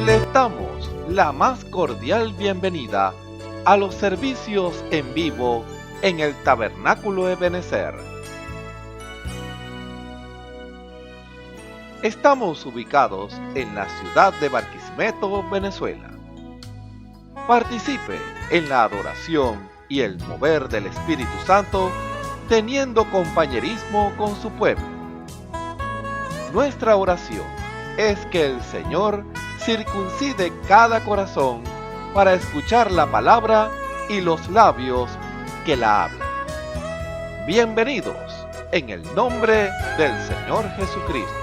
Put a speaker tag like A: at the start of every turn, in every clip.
A: Les damos la más cordial bienvenida a los servicios en vivo en el Tabernáculo Ebenezer. Estamos ubicados en la ciudad de Barquisimeto, Venezuela. Participe en la adoración y el mover del Espíritu Santo, teniendo compañerismo con su pueblo. Nuestra oración es que el Señor circuncide cada corazón para escuchar la palabra y los labios que la hablan. Bienvenidos en el nombre del Señor Jesucristo.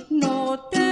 B: No te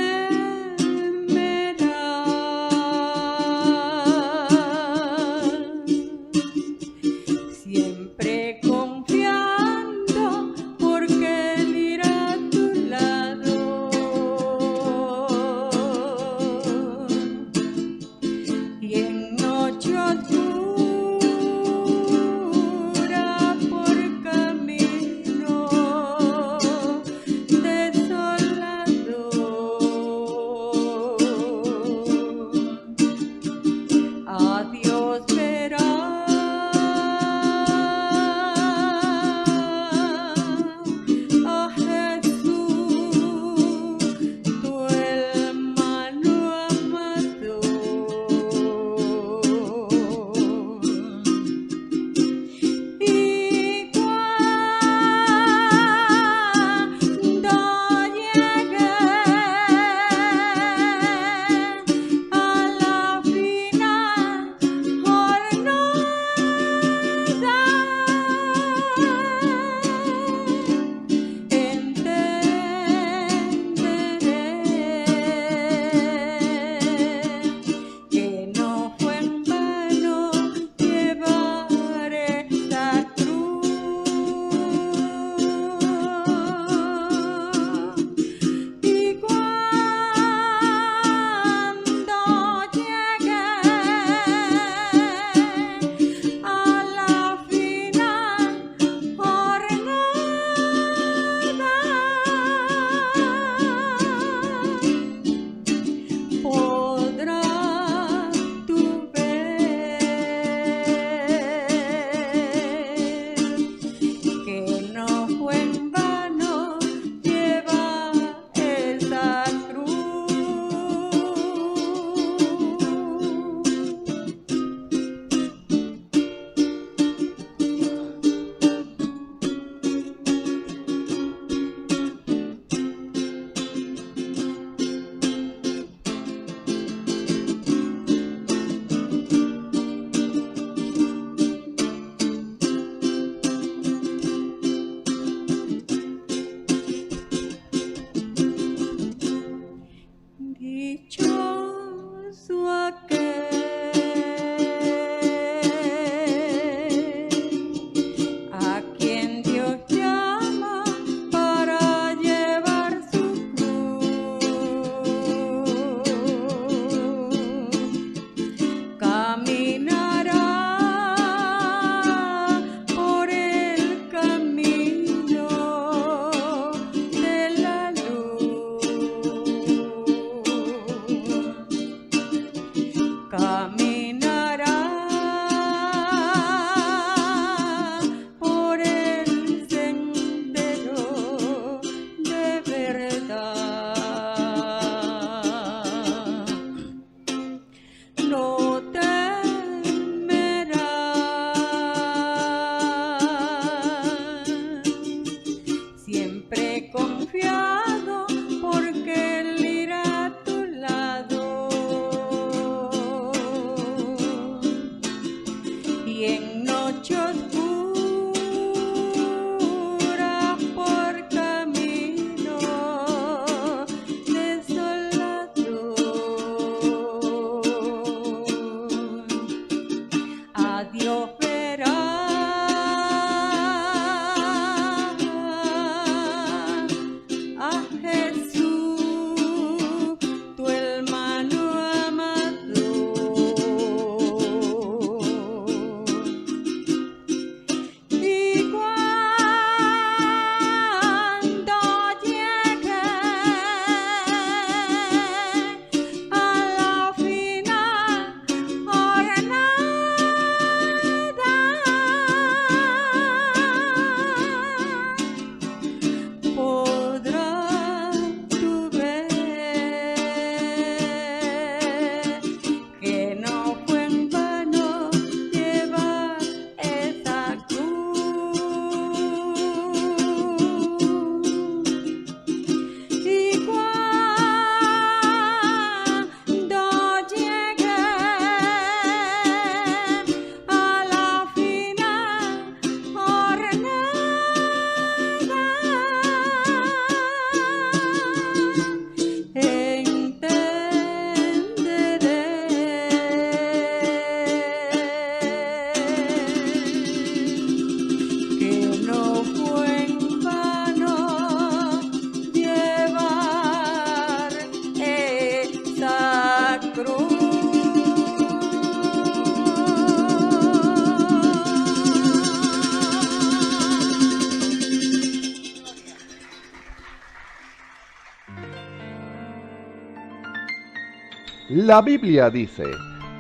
A: La Biblia dice,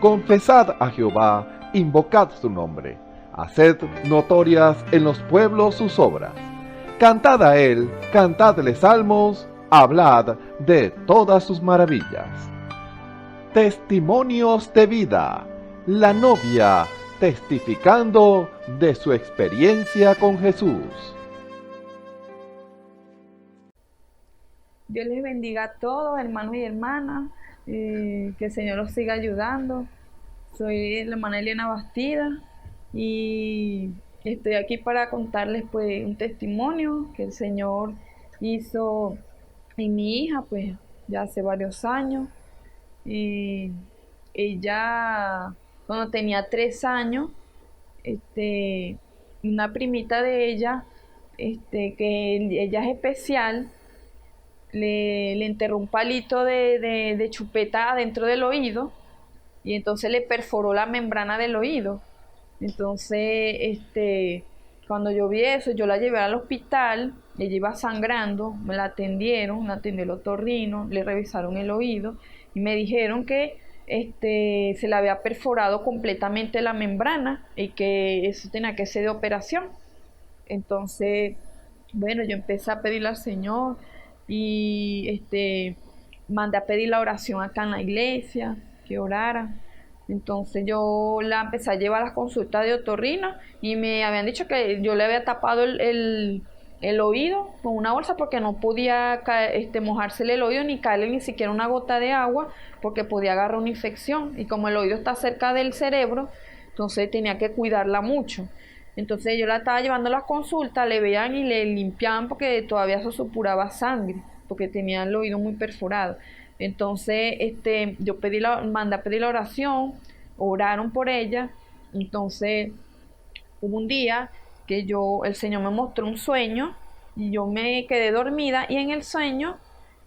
A: confesad a Jehová, invocad su nombre, haced notorias en los pueblos sus obras. Cantad a él, cantadle salmos, hablad de todas sus maravillas. Testimonios de vida. La novia testificando de su experiencia con Jesús.
B: Dios les bendiga a todos, hermanos y hermanas, que el Señor los siga ayudando. Soy la hermana Eliana Bastida y estoy aquí para contarles pues un testimonio que el Señor hizo en mi hija pues ya hace varios años. Y ella cuando tenía 3 años, una primita de ella, que ella es especial, le enterró un palito de chupeta dentro del oído y entonces le perforó la membrana del oído. Entonces, cuando yo vi eso, yo la llevé al hospital, ella iba sangrando, me la atendieron, la atendió el otorrino, le revisaron el oído y me dijeron que se le había perforado completamente la membrana y que eso tenía que ser de operación. Entonces, bueno, yo empecé a pedirle al Señor y mandé a pedir la oración acá en la iglesia, que orara. Entonces yo la empecé a llevar a las consultas de otorrino y me habían dicho que yo le había tapado el oído con una bolsa porque no podía mojársele el oído ni caerle ni siquiera una gota de agua porque podía agarrar una infección, y como el oído está cerca del cerebro, entonces tenía que cuidarla mucho. Entonces yo la estaba llevando a las consultas, le veían y le limpiaban porque todavía se supuraba sangre, porque tenía el oído muy perforado. Entonces yo mandé a pedir la oración, oraron por ella. Entonces hubo un día que el Señor me mostró un sueño y yo me quedé dormida, y en el sueño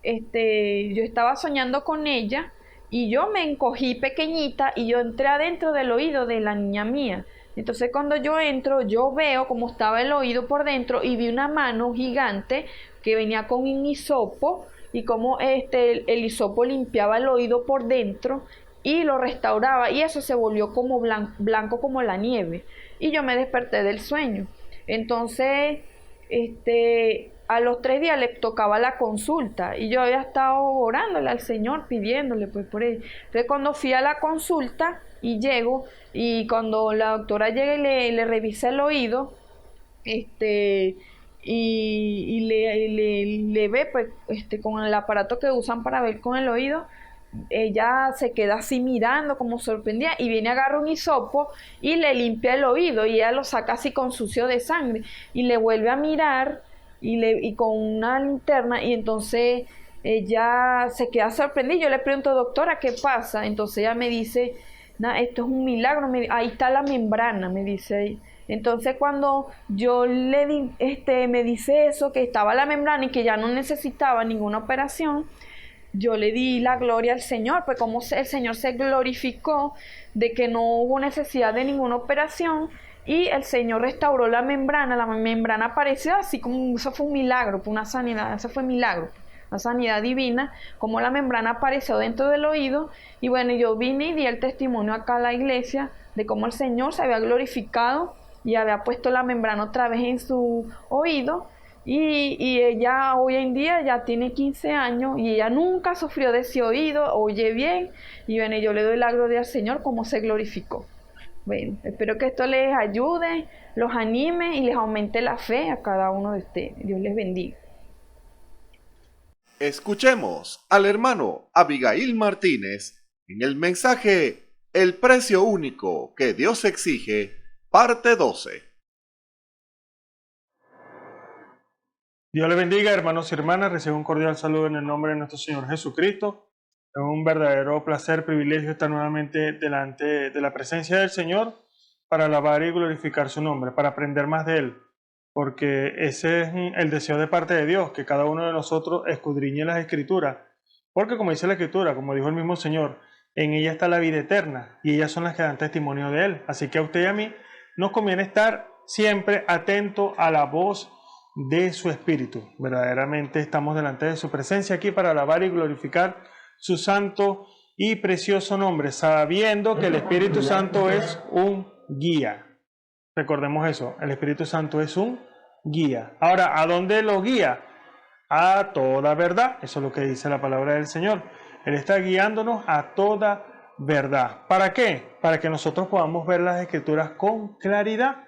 B: yo estaba soñando con ella y yo me encogí pequeñita y yo entré adentro del oído de la niña mía. Entonces cuando yo entro, yo veo cómo estaba el oído por dentro y vi una mano gigante que venía con un hisopo y cómo el hisopo limpiaba el oído por dentro y lo restauraba, y eso se volvió como blanco como la nieve. Y yo me desperté del sueño. Entonces, a los 3 días le tocaba la consulta y yo había estado orándole al Señor, pidiéndole pues por él. Entonces cuando fui a la consulta y llego, y cuando la doctora llega y le revisa el oído, y le ve pues con el aparato que usan para ver con el oído, ella se queda así mirando como sorprendida y viene, agarra un hisopo y le limpia el oído y ella lo saca así con sucio de sangre y le vuelve a mirar y con una linterna, y entonces ella se queda sorprendida. Yo le pregunto, doctora, ¿qué pasa? Entonces ella me dice, esto es un milagro, ahí está la membrana, me dice. Entonces cuando yo le di, me dice eso, que estaba la membrana y que ya no necesitaba ninguna operación, yo le di la gloria al Señor, pues como el Señor se glorificó de que no hubo necesidad de ninguna operación y el Señor restauró la membrana apareció así como, eso fue un milagro, fue una sanidad, eso fue un milagro, una sanidad divina, como la membrana apareció dentro del oído. Y bueno, yo vine y di el testimonio acá a la iglesia de cómo el Señor se había glorificado y había puesto la membrana otra vez en su oído. Y ella hoy en día ya tiene 15 años y ella nunca sufrió de ese oído, oye bien. Y bueno, yo le doy la gloria al Señor como se glorificó. Bueno, espero que esto les ayude, los anime y les aumente la fe a cada uno de ustedes. Dios les bendiga.
A: Escuchemos al hermano Abigail Martínez en el mensaje El precio único que Dios exige, parte 12.
C: Dios le bendiga, hermanos y hermanas. Recibo un cordial saludo en el nombre de nuestro Señor Jesucristo. Es un verdadero placer, privilegio estar nuevamente delante de la presencia del Señor para alabar y glorificar su nombre, para aprender más de Él, porque ese es el deseo de parte de Dios, que cada uno de nosotros escudriñe las Escrituras, porque como dice la Escritura, como dijo el mismo Señor, en ella está la vida eterna y ellas son las que dan testimonio de Él. Así que a usted y a mí nos conviene estar siempre atentos a la voz de su Espíritu. Verdaderamente estamos delante de su presencia aquí para alabar y glorificar su santo y precioso nombre, sabiendo que el Espíritu Santo es un guía. Recordemos eso, el Espíritu Santo es un guía. Ahora, ¿a dónde lo guía? A toda verdad. Eso es lo que dice la palabra del Señor. Él está guiándonos a toda verdad. ¿Para qué? Para que nosotros podamos ver las Escrituras con claridad.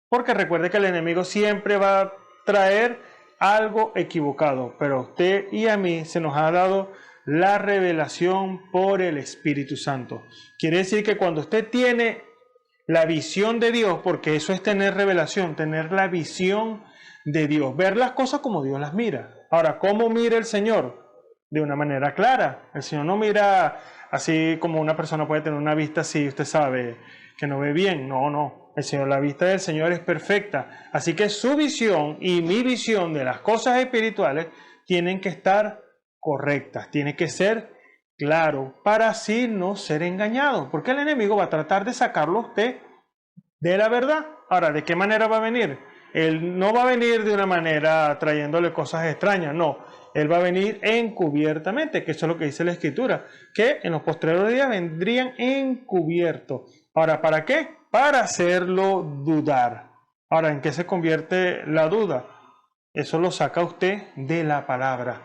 C: Porque recuerde que el enemigo siempre va a traer algo equivocado. Pero a usted y a mí se nos ha dado la revelación por el Espíritu Santo. Quiere decir que cuando usted tiene la visión de Dios, porque eso es tener revelación, tener la visión de Dios, ver las cosas como Dios las mira. Ahora, ¿cómo mira el Señor? De una manera clara. El Señor no mira así como una persona puede tener una vista así, usted sabe, que no ve bien. No, no. El Señor, la vista del Señor es perfecta. Así que su visión y mi visión de las cosas espirituales tienen que estar correctas, tiene que ser claro, para así no ser engañado, porque el enemigo va a tratar de sacarlo a usted de la verdad. Ahora, ¿de qué manera va a venir? Él no va a venir de una manera trayéndole cosas extrañas, no. Él va a venir encubiertamente, que eso es lo que dice la Escritura, que en los postreros días vendrían encubiertos. Ahora, ¿para qué? Para hacerlo dudar. Ahora, ¿en qué se convierte la duda? Eso lo saca usted de la palabra.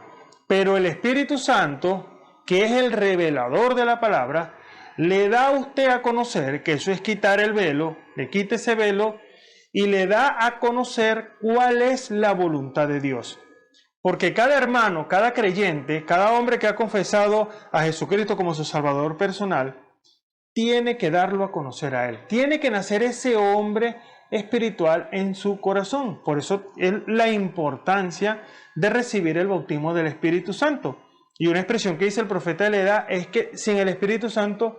C: Pero el Espíritu Santo, que es el revelador de la palabra, le da a usted a conocer, que eso es quitar el velo, le quita ese velo y le da a conocer cuál es la voluntad de Dios. Porque cada hermano, cada creyente, cada hombre que ha confesado a Jesucristo como su Salvador personal, tiene que darlo a conocer a Él. Tiene que nacer ese hombre espiritual en su corazón. Por eso es la importancia de recibir el bautismo del Espíritu Santo. Y una expresión que dice el profeta de la edad es que sin el Espíritu Santo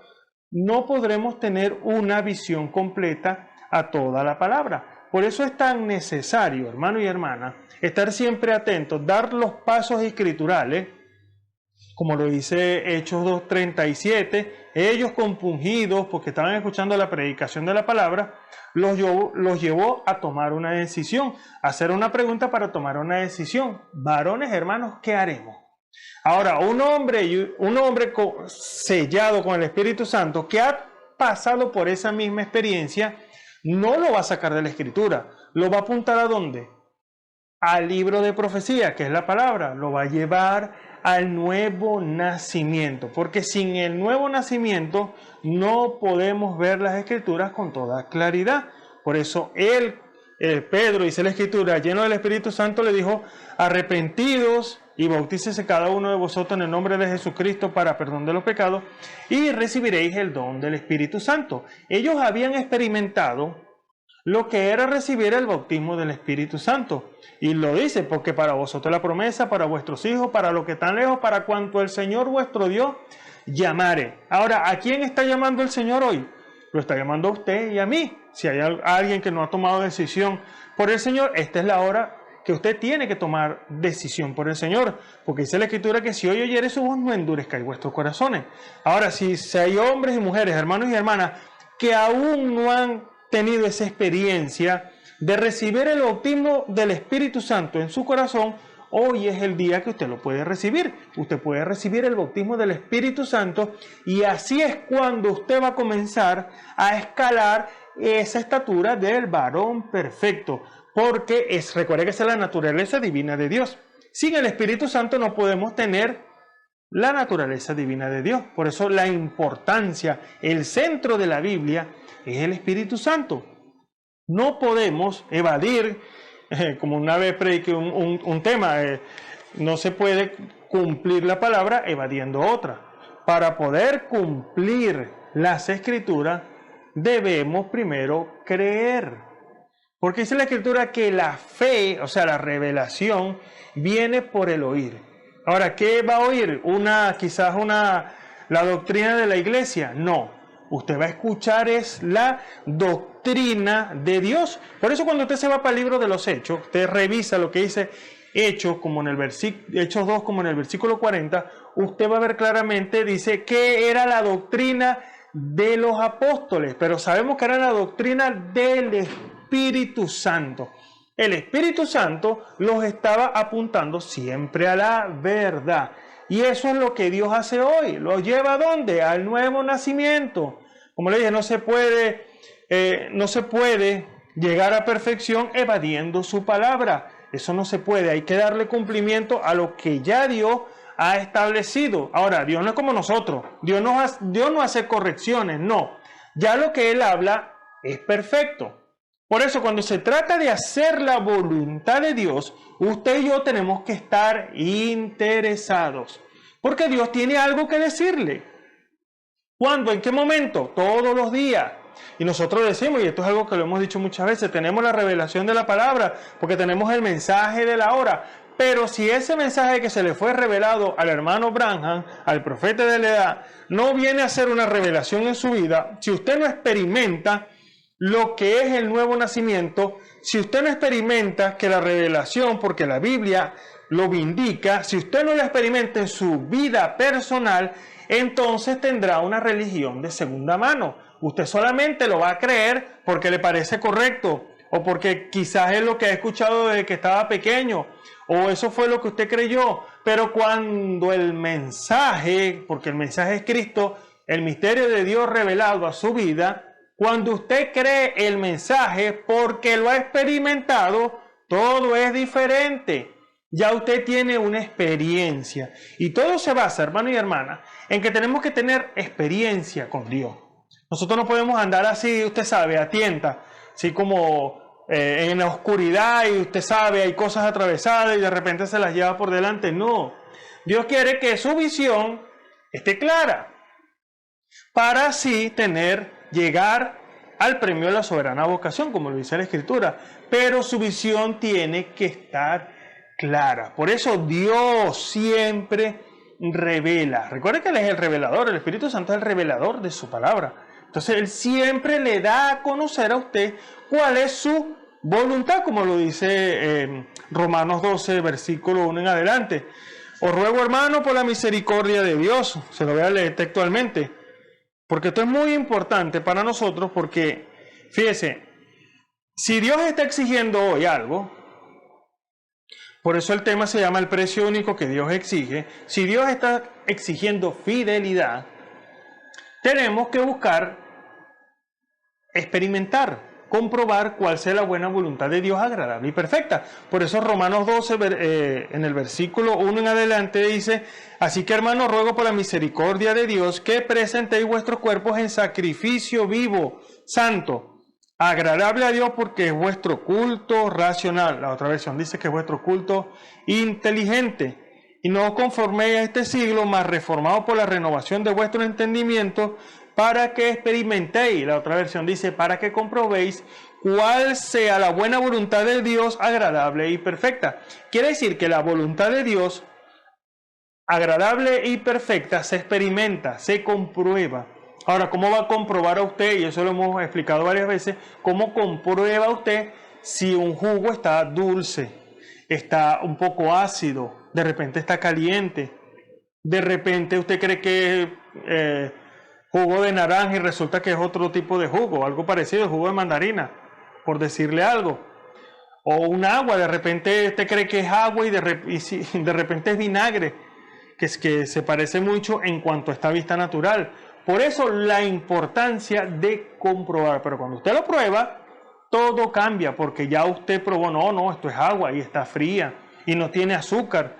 C: no podremos tener una visión completa a toda la palabra. Por eso es tan necesario, hermano y hermana, estar siempre atentos, dar los pasos escriturales, como lo dice Hechos 2:37, ellos compungidos porque estaban escuchando la predicación de la palabra, los llevó a tomar una decisión, a hacer una pregunta para tomar una decisión. Varones, hermanos, ¿qué haremos? Ahora, un hombre sellado con el Espíritu Santo que ha pasado por esa misma experiencia, no lo va a sacar de la Escritura, lo va a apuntar ¿a dónde? Al libro de profecía, que es la palabra, lo va a llevar al nuevo nacimiento, porque sin el nuevo nacimiento no podemos ver las Escrituras con toda claridad. Por eso Pedro, dice la Escritura, lleno del Espíritu Santo, le dijo: arrepentidos y bautícese cada uno de vosotros en el nombre de Jesucristo para perdón de los pecados y recibiréis el don del Espíritu Santo. Ellos habían experimentado lo que era recibir el bautismo del Espíritu Santo. Y lo dice, porque para vosotros la promesa, para vuestros hijos, para los que están lejos, para cuanto el Señor vuestro Dios llamare. Ahora, ¿a quién está llamando el Señor hoy? Lo está llamando a usted y a mí. Si hay alguien que no ha tomado decisión por el Señor, esta es la hora que usted tiene que tomar decisión por el Señor. Porque dice la Escritura que si hoy oyere su voz, no endurezcáis vuestros corazones. Ahora, si hay hombres y mujeres, hermanos y hermanas, que aún no han tenido esa experiencia de recibir el bautismo del Espíritu Santo en su corazón, hoy es el día que usted lo puede recibir. Usted puede recibir el bautismo del Espíritu Santo y así es cuando usted va a comenzar a escalar esa estatura del varón perfecto, porque recuerde que esa es la naturaleza divina de Dios. Sin el Espíritu Santo no podemos tener la naturaleza divina de Dios. Por eso la importancia, el centro de la Biblia es el Espíritu Santo. No podemos evadir, como una vez prediqué un tema, no se puede cumplir la palabra evadiendo otra. Para poder cumplir las Escrituras, debemos primero creer. Porque dice la Escritura que la fe, o sea, la revelación, viene por el oír. Ahora, ¿qué va a oír? ¿La doctrina de la iglesia? No. Usted va a escuchar es la doctrina de Dios. Por eso cuando usted se va para el libro de los Hechos, usted revisa lo que dice Hechos, como en Hechos 2, como en el versículo 40, usted va a ver claramente, dice que era la doctrina de los apóstoles, pero sabemos que era la doctrina del Espíritu Santo. El Espíritu Santo los estaba apuntando siempre a la verdad. Y eso es lo que Dios hace hoy. ¿Lo lleva a dónde? Al nuevo nacimiento. Como le dije, no se puede llegar a perfección evadiendo su palabra. Eso no se puede. Hay que darle cumplimiento a lo que ya Dios ha establecido. Ahora, Dios no es como nosotros. Dios no hace correcciones, no. Ya lo que Él habla es perfecto. Por eso, cuando se trata de hacer la voluntad de Dios, usted y yo tenemos que estar interesados. Porque Dios tiene algo que decirle. ¿Cuándo? ¿En qué momento? Todos los días. Y nosotros decimos, y esto es algo que lo hemos dicho muchas veces, tenemos la revelación de la palabra, porque tenemos el mensaje de la hora. Pero si ese mensaje que se le fue revelado al hermano Branham, al profeta de la edad, no viene a ser una revelación en su vida, si usted no experimenta lo que es el nuevo nacimiento, si usted no experimenta que la revelación, porque la Biblia lo indica, si usted no lo experimenta en su vida personal, entonces tendrá una religión de segunda mano. Usted solamente lo va a creer porque le parece correcto, o porque quizás es lo que ha escuchado desde que estaba pequeño, o eso fue lo que usted creyó. Pero cuando el mensaje, porque el mensaje es Cristo, el misterio de Dios revelado a su vida, cuando usted cree el mensaje porque lo ha experimentado, todo es diferente. Ya usted tiene una experiencia. Y todo se basa, hermano y hermana, en que tenemos que tener experiencia con Dios. Nosotros no podemos andar así, usted sabe, a tienta, así como en la oscuridad y usted sabe, hay cosas atravesadas y de repente se las lleva por delante. No, Dios quiere que su visión esté clara para así llegar al premio de la soberana vocación, como lo dice la Escritura. Pero su visión tiene que estar clara. Por eso Dios siempre revela. Recuerde que Él es el revelador, el Espíritu Santo es el revelador de su palabra. Entonces Él siempre le da a conocer a usted cuál es su voluntad, como lo dice Romanos 12, versículo 1 en adelante. Os ruego, hermano, por la misericordia de Dios, se lo voy a leer textualmente, porque esto es muy importante para nosotros, porque, fíjese, si Dios está exigiendo hoy algo, por eso el tema se llama el precio único que Dios exige. Si Dios está exigiendo fidelidad, tenemos que buscar experimentar, comprobar cuál sea la buena voluntad de Dios agradable y perfecta. Por eso Romanos 12, en el versículo 1 en adelante dice: así que, hermanos, ruego por la misericordia de Dios que presentéis vuestros cuerpos en sacrificio vivo, santo, agradable a Dios, porque es vuestro culto racional. La otra versión dice que es vuestro culto inteligente. Y no os conforméis a este siglo, mas reformados por la renovación de vuestro entendimiento, para que experimentéis. La otra versión dice: para que comprobéis cuál sea la buena voluntad de Dios, agradable y perfecta. Quiere decir que la voluntad de Dios, agradable y perfecta, se experimenta, se comprueba. Ahora, ¿cómo va a comprobar a usted? Y eso lo hemos explicado varias veces. ¿Cómo comprueba usted si un jugo está dulce, está un poco ácido, de repente está caliente, de repente usted cree que es jugo de naranja y resulta que es otro tipo de jugo, algo parecido, jugo de mandarina, por decirle algo? O un agua, de repente usted cree que es agua y de repente es vinagre, que se parece mucho en cuanto a esta vista natural. Por eso la importancia de comprobar. Pero cuando usted lo prueba, todo cambia, porque ya usted probó, no, esto es agua y está fría y no tiene azúcar,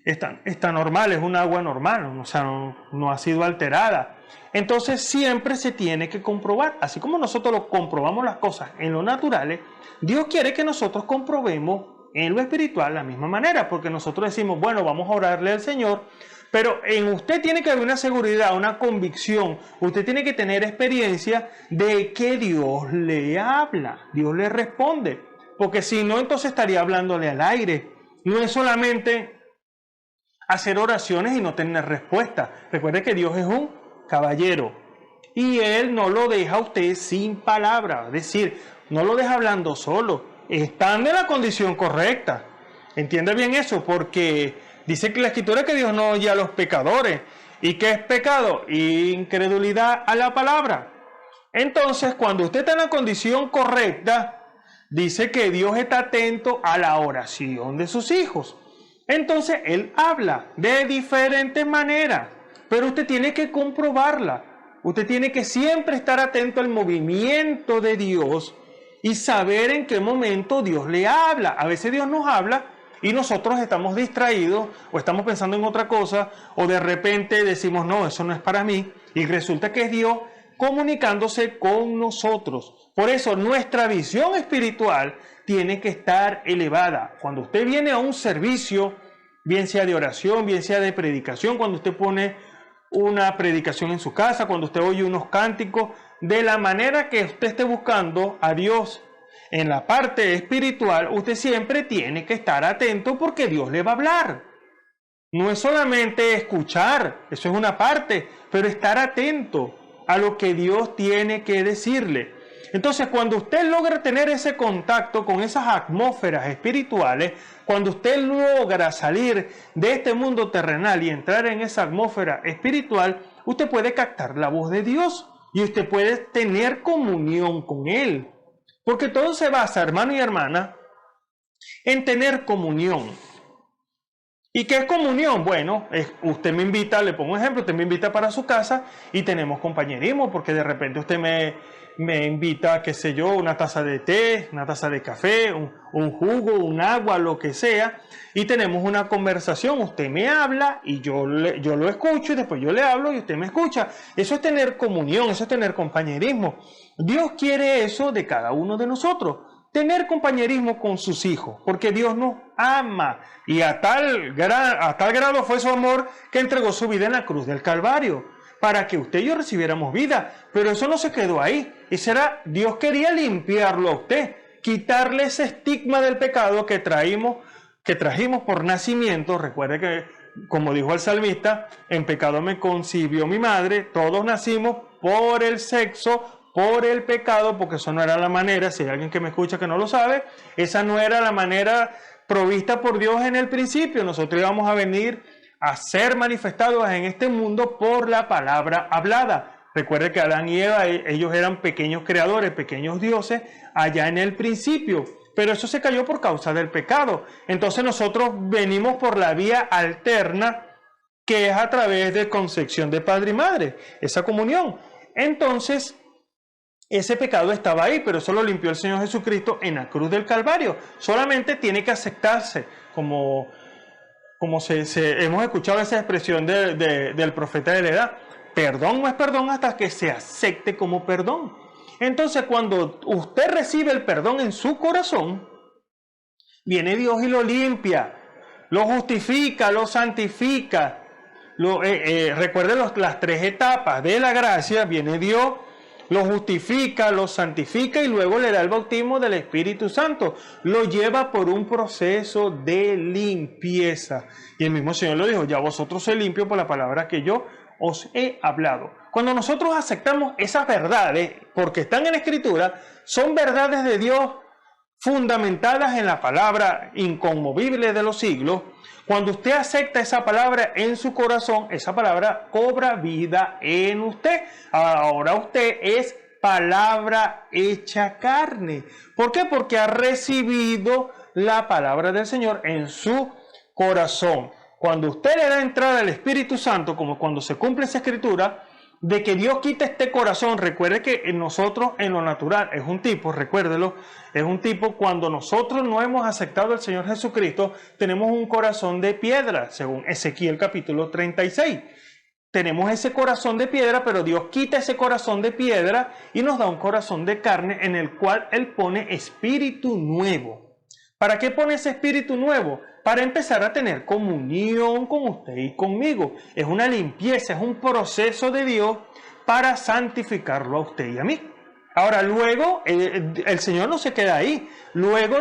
C: está normal, es un agua normal, o sea, no ha sido alterada. Entonces siempre se tiene que comprobar. Así como nosotros comprobamos las cosas en lo natural, Dios quiere que nosotros comprobemos en lo espiritual de la misma manera, porque nosotros decimos, bueno, vamos a orarle al Señor, pero en usted tiene que haber una seguridad, una convicción, usted tiene que tener experiencia de que Dios le habla, Dios le responde, porque si no, entonces estaría hablándole al aire. No es solamente hacer oraciones y no tener respuesta. Recuerde que Dios es un caballero y Él no lo deja a usted sin palabra, es decir, no lo deja hablando solo, estando en la condición correcta. Entiende bien eso, porque dice que la Escritura que Dios no oye a los pecadores. ¿Y qué es pecado? Incredulidad a la palabra. Entonces, cuando usted está en la condición correcta, dice que Dios está atento a la oración de sus hijos. Entonces Él habla de diferentes maneras, pero usted tiene que comprobarla. Usted tiene que siempre estar atento al movimiento de Dios y saber en qué momento Dios le habla. A veces Dios nos habla y nosotros estamos distraídos o estamos pensando en otra cosa, o de repente decimos, no, eso no es para mí, y resulta que es Dios comunicándose con nosotros. Por eso nuestra visión espiritual tiene que estar elevada. Cuando usted viene a un servicio, bien sea de oración, bien sea de predicación, cuando usted pone una predicación en su casa, cuando usted oye unos cánticos, de la manera que usted esté buscando a Dios en la parte espiritual, usted siempre tiene que estar atento porque Dios le va a hablar. No es solamente escuchar, eso es una parte, pero estar atento a lo que Dios tiene que decirle. Entonces, cuando usted logra tener ese contacto con esas atmósferas espirituales, cuando usted logra salir de este mundo terrenal y entrar en esa atmósfera espiritual, usted puede captar la voz de Dios y usted puede tener comunión con Él. Porque todo se basa, hermano y hermana, en tener comunión. ¿Y qué es comunión? Bueno, usted me invita, le pongo un ejemplo, usted me invita para su casa y tenemos compañerismo, porque de repente usted me invita, qué sé yo, una taza de té, una taza de café, un jugo, un agua, lo que sea, y tenemos una conversación. Usted me habla y yo lo escucho, y después yo le hablo y usted me escucha. Eso es tener comunión, eso es tener compañerismo. Dios quiere eso de cada uno de nosotros. Tener compañerismo con sus hijos, porque Dios nos ama, y a tal grado fue su amor que entregó su vida en la cruz del Calvario, para que usted y yo recibiéramos vida. Pero eso no se quedó ahí, Dios quería limpiarlo a usted, quitarle ese estigma del pecado que trajimos por nacimiento. Recuerde que, como dijo el salmista, en pecado me concibió mi madre. Todos nacimos por el sexo, por el pecado, porque eso no era la manera. Si hay alguien que me escucha que no lo sabe, esa no era la manera provista por Dios en el principio. Nosotros íbamos a venir a ser manifestados en este mundo por la palabra hablada. Recuerde que Adán y Eva, ellos eran pequeños creadores, pequeños dioses allá en el principio, pero eso se cayó por causa del pecado. Entonces nosotros venimos por la vía alterna, que es a través de concepción de padre y madre, esa comunión. Entonces, ese pecado estaba ahí, pero eso lo limpió el Señor Jesucristo en la cruz del Calvario. Solamente tiene que aceptarse, como hemos escuchado esa expresión del profeta de la edad. Perdón no es perdón hasta que se acepte como perdón. Entonces, cuando usted recibe el perdón en su corazón, viene Dios y lo limpia, lo justifica, lo santifica. Recuerden las tres etapas de la gracia. Viene Dios, lo justifica, lo santifica y luego le da el bautismo del Espíritu Santo. Lo lleva por un proceso de limpieza. Y el mismo Señor lo dijo: ya vosotros sois limpios por la palabra que yo os he hablado. Cuando nosotros aceptamos esas verdades, porque están en la Escritura, son verdades de Dios fundamentadas en la palabra inconmovible de los siglos. Cuando usted acepta esa palabra en su corazón, esa palabra cobra vida en usted. Ahora usted es palabra hecha carne. ¿Por qué? Porque ha recibido la palabra del Señor en su corazón. Cuando usted le da entrada al Espíritu Santo, como cuando se cumple esa escritura, de que Dios quita este corazón. Recuerde que en nosotros, en lo natural, es un tipo, recuérdelo, es un tipo cuando nosotros no hemos aceptado al Señor Jesucristo, tenemos un corazón de piedra, según Ezequiel capítulo 36. Tenemos ese corazón de piedra, pero Dios quita ese corazón de piedra y nos da un corazón de carne en el cual Él pone espíritu nuevo. ¿Para qué pone ese espíritu nuevo? Para empezar a tener comunión con usted y conmigo. Es una limpieza, es un proceso de Dios para santificarlo a usted y a mí. Ahora, luego, el Señor no se queda ahí. Luego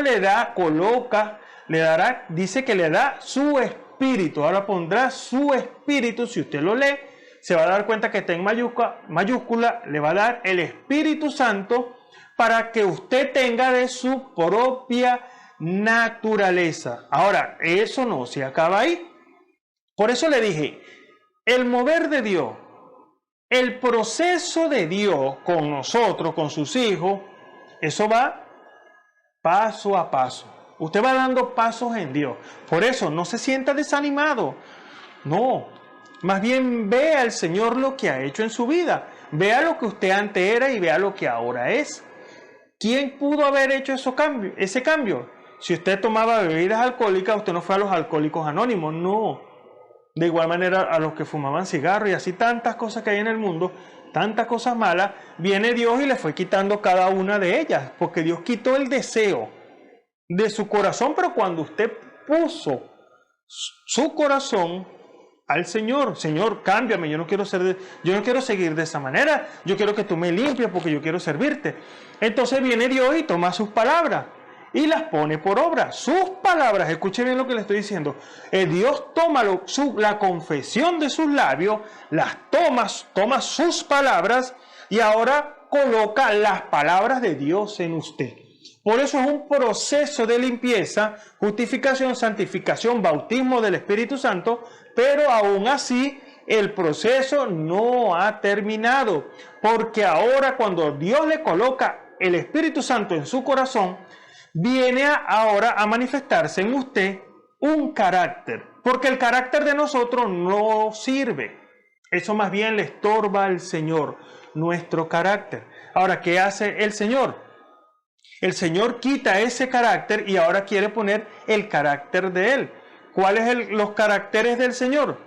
C: dice que le da su espíritu. Ahora pondrá su espíritu. Si usted lo lee, se va a dar cuenta que está en mayúscula. Le va a dar el Espíritu Santo para que usted tenga de su propia naturaleza. Ahora, eso no se acaba ahí. Por eso le dije, el mover de Dios, el proceso de Dios con nosotros, con sus hijos, eso va paso a paso. Usted va dando pasos en Dios. Por eso, no se sienta desanimado. No, más bien vea al Señor lo que ha hecho en su vida. Vea lo que usted antes era y vea lo que ahora es. ¿Quién pudo haber hecho ese cambio? Si usted tomaba bebidas alcohólicas, usted no fue a los alcohólicos anónimos, no. De igual manera a los que fumaban cigarros y así tantas cosas que hay en el mundo, tantas cosas malas, viene Dios y le fue quitando cada una de ellas, porque Dios quitó el deseo de su corazón, pero cuando usted puso su corazón al Señor, Señor, cámbiame, yo no quiero seguir de esa manera, yo quiero que tú me limpies porque yo quiero servirte. Entonces viene Dios y toma sus palabras y las pone por obra. Sus palabras, escuchen bien lo que le estoy diciendo. Dios toma la confesión de sus labios, toma sus palabras y ahora coloca las palabras de Dios en usted. Por eso es un proceso de limpieza, justificación, santificación, bautismo del Espíritu Santo, pero aún así el proceso no ha terminado, porque ahora cuando Dios le coloca el Espíritu Santo en su corazón, viene ahora a manifestarse en usted un carácter, porque el carácter de nosotros no sirve, eso más bien le estorba al Señor, nuestro carácter. Ahora, ¿qué hace el Señor? El Señor quita ese carácter y ahora quiere poner el carácter de Él. ¿Cuáles son los caracteres del Señor?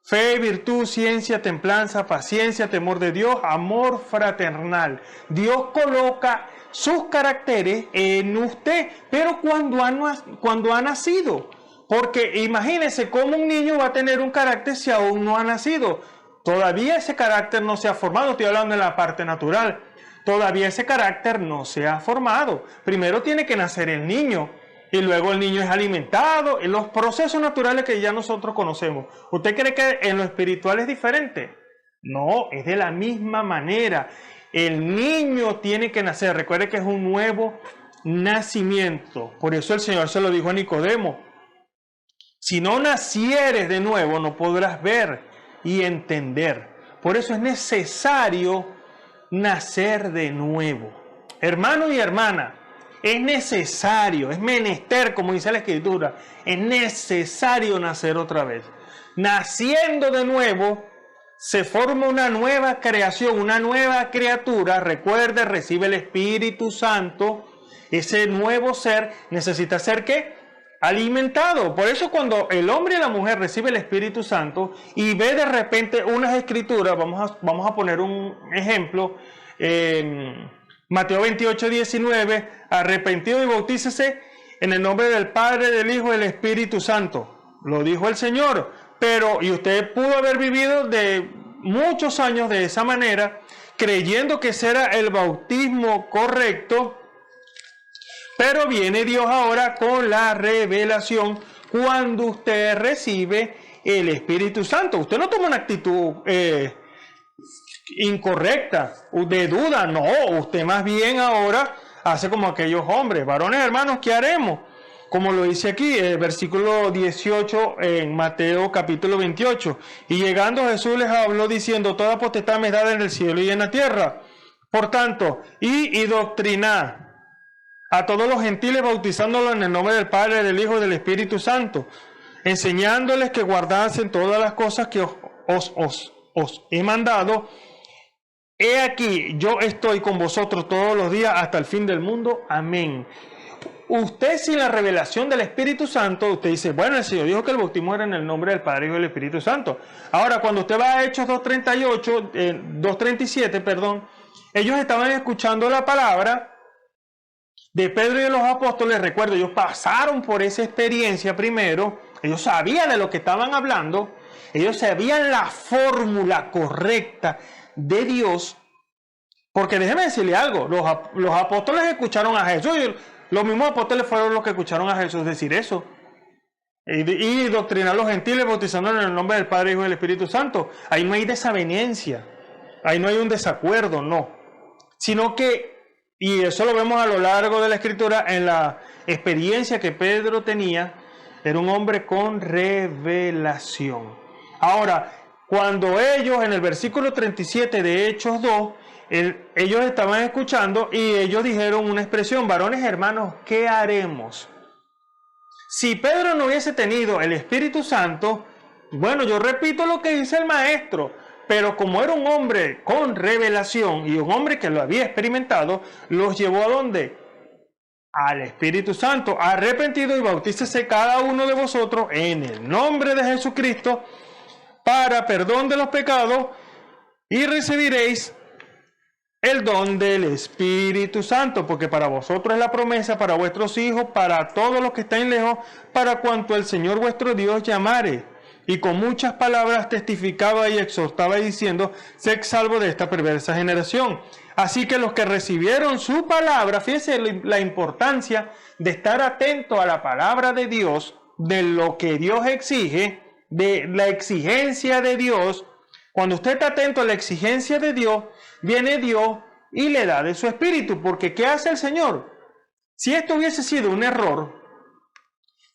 C: Fe, virtud, ciencia, templanza, paciencia, temor de Dios, amor fraternal. Dios coloca sus caracteres en usted, pero cuando ha nacido. Porque imagínese cómo un niño va a tener un carácter si aún no ha nacido. Todavía ese carácter no se ha formado, estoy hablando de la parte natural. Todavía ese carácter no se ha formado. Primero tiene que nacer el niño y luego el niño es alimentado. En los procesos naturales que ya nosotros conocemos. ¿Usted cree que en lo espiritual es diferente? No, es de la misma manera. El niño tiene que nacer. Recuerde que es un nuevo nacimiento. Por eso el Señor se lo dijo a Nicodemo. Si no nacieres de nuevo, no podrás ver y entender. Por eso es necesario nacer de nuevo. Hermano y hermana, es necesario, es menester, como dice la Escritura, es necesario nacer otra vez. Naciendo de nuevo, se forma una nueva creación, una nueva criatura. Recuerde, recibe el Espíritu Santo. Ese nuevo ser necesita ser ¿qué? Alimentado. Por eso cuando el hombre y la mujer reciben el Espíritu Santo y ve de repente unas escrituras, vamos a poner un ejemplo, Mateo 28, 19, arrepentido y bautícese en el nombre del Padre, del Hijo y del Espíritu Santo. Lo dijo el Señor, y usted pudo haber vivido de muchos años de esa manera, creyendo que ese era el bautismo correcto. Pero viene Dios ahora con la revelación cuando usted recibe el Espíritu Santo. Usted no toma una actitud incorrecta, de duda, no. Usted más bien ahora hace como aquellos hombres. Varones hermanos, ¿qué haremos? Como lo dice aquí, el versículo 18 en Mateo capítulo 28. Y llegando Jesús les habló diciendo, toda potestad me es dada en el cielo y en la tierra. Por tanto, y doctrinad a todos los gentiles, bautizándolos en el nombre del Padre, del Hijo y del Espíritu Santo, enseñándoles que guardasen todas las cosas que os he mandado. He aquí, yo estoy con vosotros todos los días hasta el fin del mundo. Amén. Usted sin la revelación del Espíritu Santo, usted dice, bueno, el Señor dijo que el bautismo era en el nombre del Padre, Hijo y del Espíritu Santo. Ahora, cuando usted va a Hechos 2:37, perdón, ellos estaban escuchando la palabra de Pedro y de los apóstoles. Recuerdo, ellos pasaron por esa experiencia primero, ellos sabían de lo que estaban hablando, ellos sabían la fórmula correcta de Dios, porque déjeme decirle algo, los apóstoles escucharon a Jesús, y los mismos apóstoles fueron los que escucharon a Jesús decir eso, y doctrinar a los gentiles, bautizándolos en el nombre del Padre, Hijo y del Espíritu Santo. Ahí no hay desaveniencia, ahí no hay un desacuerdo, no, sino que, y eso lo vemos a lo largo de la Escritura, en la experiencia que Pedro tenía, era un hombre con revelación. Ahora, cuando ellos, en el versículo 37 de Hechos 2, ellos estaban escuchando y ellos dijeron una expresión, varones hermanos, ¿qué haremos? Si Pedro no hubiese tenido el Espíritu Santo, bueno, yo repito lo que dice el maestro, pero como era un hombre con revelación y un hombre que lo había experimentado, los llevó ¿a dónde? Al Espíritu Santo. Arrepentido y bautícese cada uno de vosotros en el nombre de Jesucristo para perdón de los pecados y recibiréis el don del Espíritu Santo, porque para vosotros es la promesa, para vuestros hijos, para todos los que están lejos, para cuanto el Señor vuestro Dios llamare. Y con muchas palabras testificaba y exhortaba diciendo, sed salvo de esta perversa generación. Así que los que recibieron su palabra, fíjense la importancia de estar atento a la palabra de Dios, de lo que Dios exige, de la exigencia de Dios. Cuando usted está atento a la exigencia de Dios, viene Dios y le da de su espíritu. Porque ¿qué hace el Señor? Si esto hubiese sido un error,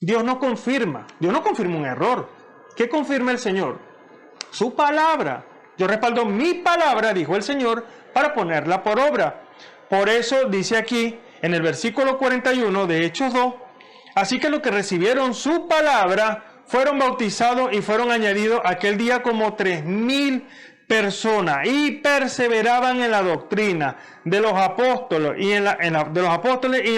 C: Dios no confirma un error. ¿Qué confirma el Señor? Su palabra. Yo respaldo mi palabra, dijo el Señor, para ponerla por obra. Por eso dice aquí, en el versículo 41 de Hechos 2, así que los que recibieron su palabra fueron bautizados y fueron añadidos aquel día como 3,000 personas y perseveraban en la doctrina de los apóstoles y en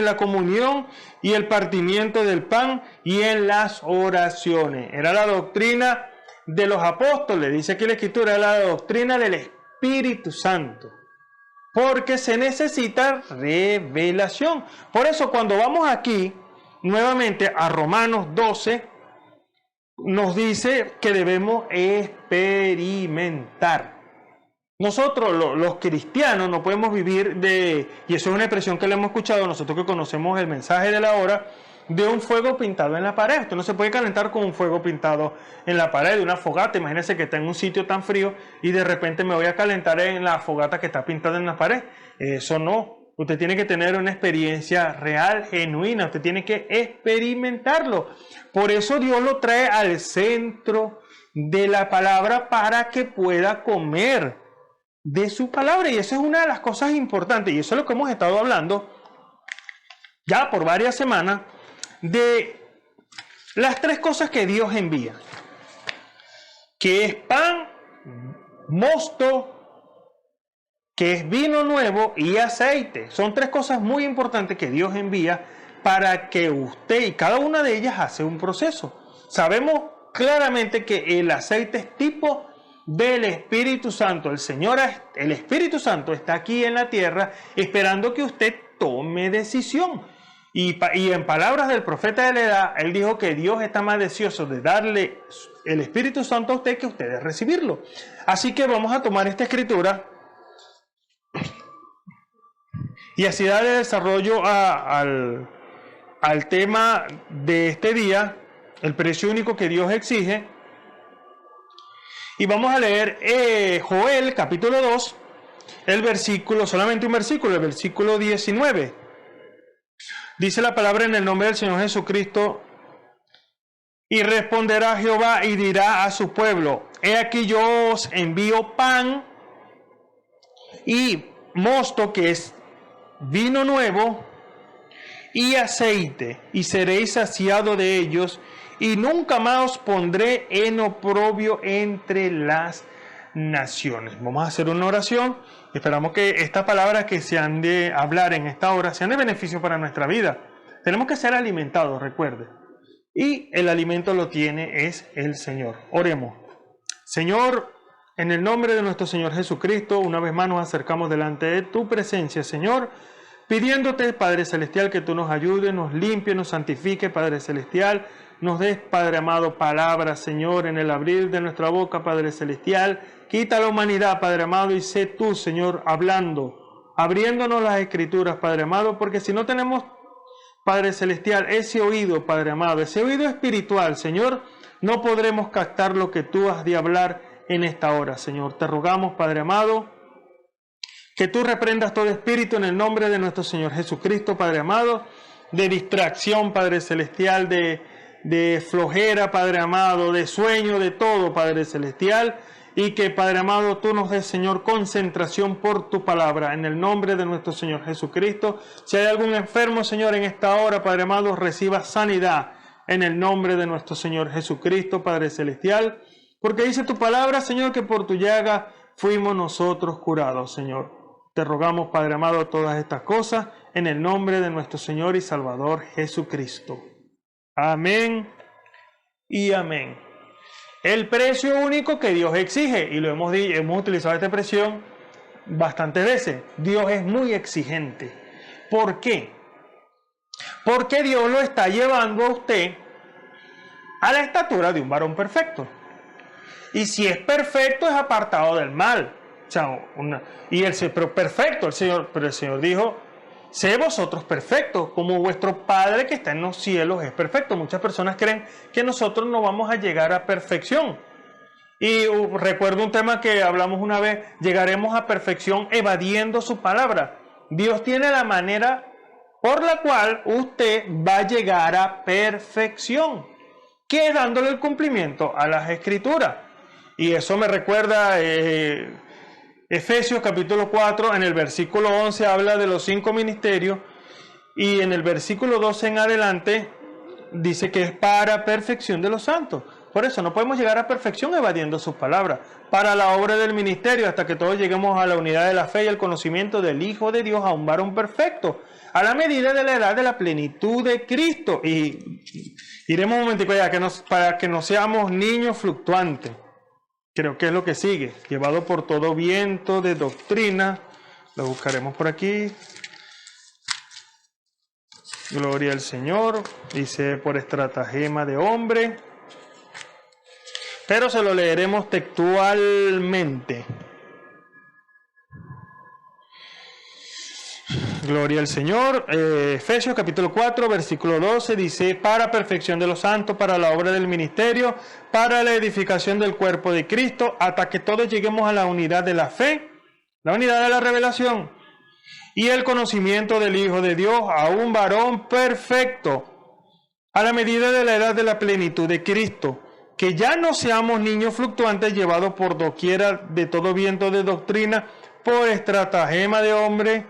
C: la comunión y el partimiento del pan y en las oraciones. Era la doctrina de los apóstoles, dice aquí la Escritura, era la doctrina del Espíritu Santo, porque se necesita revelación. Por eso cuando vamos aquí nuevamente a Romanos 12, nos dice que debemos experimentar. Nosotros los cristianos no podemos vivir y eso es una expresión que le hemos escuchado nosotros que conocemos el mensaje de la hora, de un fuego pintado en la pared. Usted no se puede calentar con un fuego pintado en la pared, de una fogata. Imagínese que está en un sitio tan frío y de repente me voy a calentar en la fogata que está pintada en la pared. Eso no. Usted tiene que tener una experiencia real, genuina. Usted tiene que experimentarlo. Por eso Dios lo trae al centro de la palabra para que pueda comer de su palabra. Y eso es una de las cosas importantes. Y eso es lo que hemos estado hablando ya por varias semanas, de las 3 cosas que Dios envía, que es pan, mosto, que es vino nuevo y aceite. Son 3 cosas muy importantes que Dios envía para que usted, y cada una de ellas hace un proceso. Sabemos claramente que el aceite es tipo del Espíritu Santo. El Espíritu Santo está aquí en la tierra esperando que usted tome decisión. Y en palabras del profeta de la edad, él dijo que Dios está más deseoso de darle el Espíritu Santo a usted que usted de recibirlo. Así que vamos a tomar esta escritura y así darle desarrollo al tema de este día, el precio único que Dios exige. Y vamos a leer Joel capítulo 2, solamente un versículo, el versículo 19. Dice la palabra en el nombre del Señor Jesucristo: y responderá Jehová y dirá a su pueblo: he aquí yo os envío pan y mosto, que es vino nuevo, y aceite, y seréis saciados de ellos, y nunca más os pondré en oprobio entre las naciones. Vamos a hacer una oración. Esperamos que estas palabras que se han de hablar en esta hora sean de beneficio para nuestra vida. Tenemos que ser alimentados, recuerde. Y el alimento lo tiene es el Señor. Oremos. Señor, en el nombre de nuestro Señor Jesucristo, una vez más nos acercamos delante de tu presencia, Señor, pidiéndote, Padre Celestial, que tú nos ayudes, nos limpie, nos santifique, Padre Celestial. Nos des, Padre amado, palabras, Señor, en el abrir de nuestra boca, Padre Celestial. Quita la humanidad, Padre amado, y sé tú, Señor, hablando, abriéndonos las Escrituras, Padre amado, porque si no tenemos, Padre Celestial, ese oído, Padre amado, ese oído espiritual, Señor, no podremos captar lo que tú has de hablar en esta hora, Señor. Te rogamos, Padre amado, que tú reprendas todo espíritu en el nombre de nuestro Señor Jesucristo, Padre amado, de distracción, Padre Celestial, de flojera, Padre amado, de sueño, de todo, Padre Celestial, y que, Padre amado, tú nos des, Señor, concentración por tu palabra, en el nombre de nuestro Señor Jesucristo. Si hay algún enfermo, Señor, en esta hora, Padre amado, reciba sanidad en el nombre de nuestro Señor Jesucristo, Padre Celestial, porque dice tu palabra, Señor, que por tu llaga fuimos nosotros curados, Señor. Te rogamos, Padre amado, todas estas cosas en el nombre de nuestro Señor y Salvador Jesucristo. Amén y amén. El precio único que Dios exige, y lo hemos utilizado esta expresión bastantes veces, Dios es muy exigente. ¿Por qué? Porque Dios lo está llevando a usted a la estatura de un varón perfecto. Y si es perfecto, es apartado del mal. O sea, pero perfecto, pero el Señor dijo, sé vosotros perfectos, como vuestro Padre que está en los cielos es perfecto. Muchas personas creen que nosotros no vamos a llegar a perfección. Y recuerdo un tema que hablamos una vez, llegaremos a perfección evadiendo su palabra. Dios tiene la manera por la cual usted va a llegar a perfección, que es dándole el cumplimiento a las Escrituras. Y eso me recuerda Efesios capítulo 4, en el versículo 11 habla de los 5 ministerios, y en el versículo 12 en adelante dice que es para perfección de los santos. Por eso no podemos llegar a perfección evadiendo sus palabras. Para la obra del ministerio, hasta que todos lleguemos a la unidad de la fe y el conocimiento del Hijo de Dios, a un varón perfecto, a la medida de la edad de la plenitud de Cristo. Y iremos un momentico ya, para que no seamos niños fluctuantes. Creo que es lo que sigue, llevado por todo viento de doctrina. Lo buscaremos por aquí. Gloria al Señor. Dice por estratagema de hombre. Pero se lo leeremos textualmente. Gloria al Señor. Efesios capítulo 4, versículo 12 dice, para perfección de los santos, para la obra del ministerio, para la edificación del cuerpo de Cristo, hasta que todos lleguemos a la unidad de la fe, la unidad de la revelación y el conocimiento del Hijo de Dios, a un varón perfecto, a la medida de la edad de la plenitud de Cristo, que ya no seamos niños fluctuantes llevados por doquiera de todo viento de doctrina, por estratagema de hombre,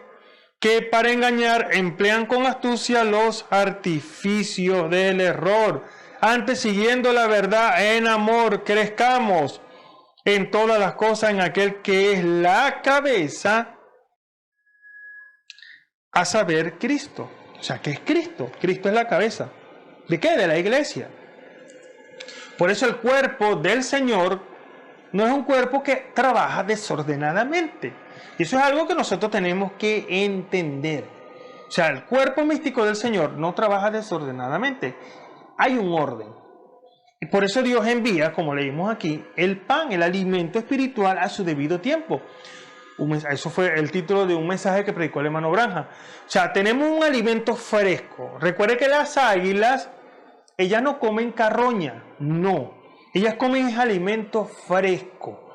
C: que para engañar emplean con astucia los artificios del error. Antes, siguiendo la verdad en amor, crezcamos en todas las cosas en aquel que es la cabeza, a saber, Cristo. O sea, ¿qué es Cristo? Cristo es la cabeza. ¿De qué? De la iglesia. Por eso el cuerpo del Señor no es un cuerpo que trabaja desordenadamente. Y eso es algo que nosotros tenemos que entender. O sea, el cuerpo místico del Señor no trabaja desordenadamente. Hay un orden. Y por eso Dios envía, como leímos aquí, el pan, el alimento espiritual a su debido tiempo. Eso fue el título de un mensaje que predicó el hermano Branja. O sea, tenemos un alimento fresco. Recuerde que las águilas, ellas no comen carroña, no. Ellas comen alimento fresco.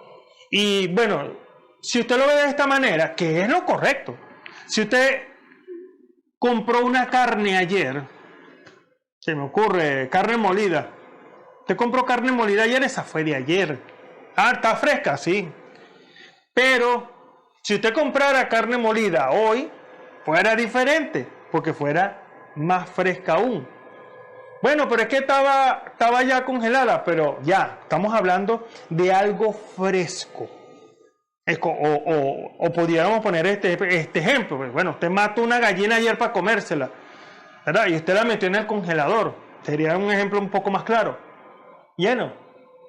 C: Y bueno, si usted lo ve de esta manera, que es lo correcto. Si usted compró una carne ayer, se me ocurre, carne molida. Usted compró carne molida ayer, esa fue de ayer. Ah, está fresca, sí. Pero si usted comprara carne molida hoy, fuera diferente, porque fuera más fresca aún. Bueno, pero es que estaba ya congelada, pero ya, estamos hablando de algo fresco. O pudiéramos poner este ejemplo. Bueno, usted mató una gallina ayer para comérsela, ¿verdad? Y usted la metió en el congelador. Sería un ejemplo un poco más claro. Lleno.